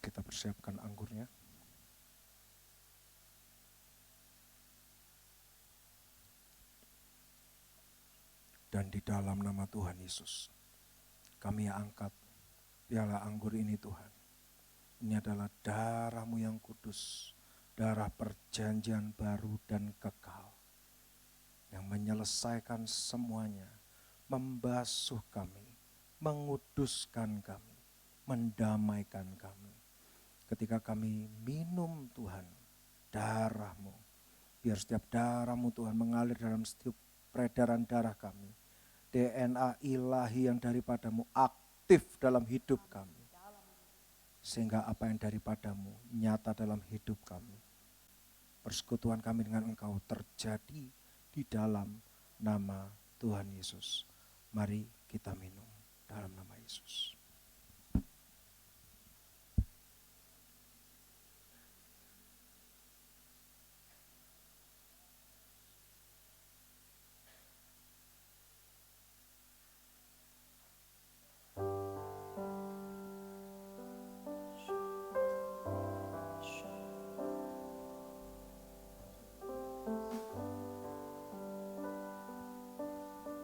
Kita persiapkan anggurnya. Dan di dalam nama Tuhan Yesus, kami angkat piala anggur ini Tuhan. Ini adalah darah-Mu yang kudus, darah perjanjian baru dan kekal, yang menyelesaikan semuanya, membasuh kami, menguduskan kami, mendamaikan kami. Ketika kami minum Tuhan, darah-Mu, biar setiap darah-Mu Tuhan mengalir dalam setiap peredaran darah kami. DNA ilahi yang daripada-Mu aktif dalam hidup kami. Sehingga apa yang daripada-Mu nyata dalam hidup kami. Persekutuan kami dengan Engkau terjadi di dalam nama Tuhan Yesus. Mari kita minum dalam nama Yesus.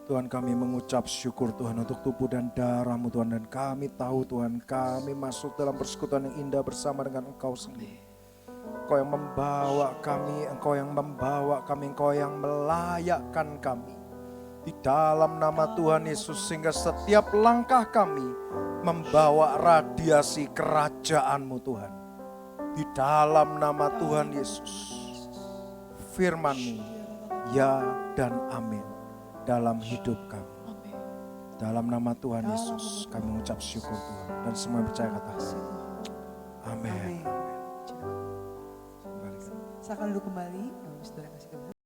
Tuhan, kami mengucap syukur Tuhan untuk tubuh dan darah-Mu Tuhan. Dan kami tahu Tuhan, kami masuk dalam persekutuan yang indah bersama dengan Engkau sendiri. Engkau yang membawa kami, Engkau yang membawa kami, Engkau yang melayakkan kami. Di dalam nama Tuhan Yesus, sehingga setiap langkah kami membawa radiasi kerajaan-Mu Tuhan. Di dalam nama Tuhan Yesus, firman-Mu, ya dan amin. Dalam hidup kami. Dalam nama Tuhan Yesus kami mengucap syukur Tuhan. Dan semua yang percaya kata amin. Silakan duduk kembali. Saudara kasih kembali.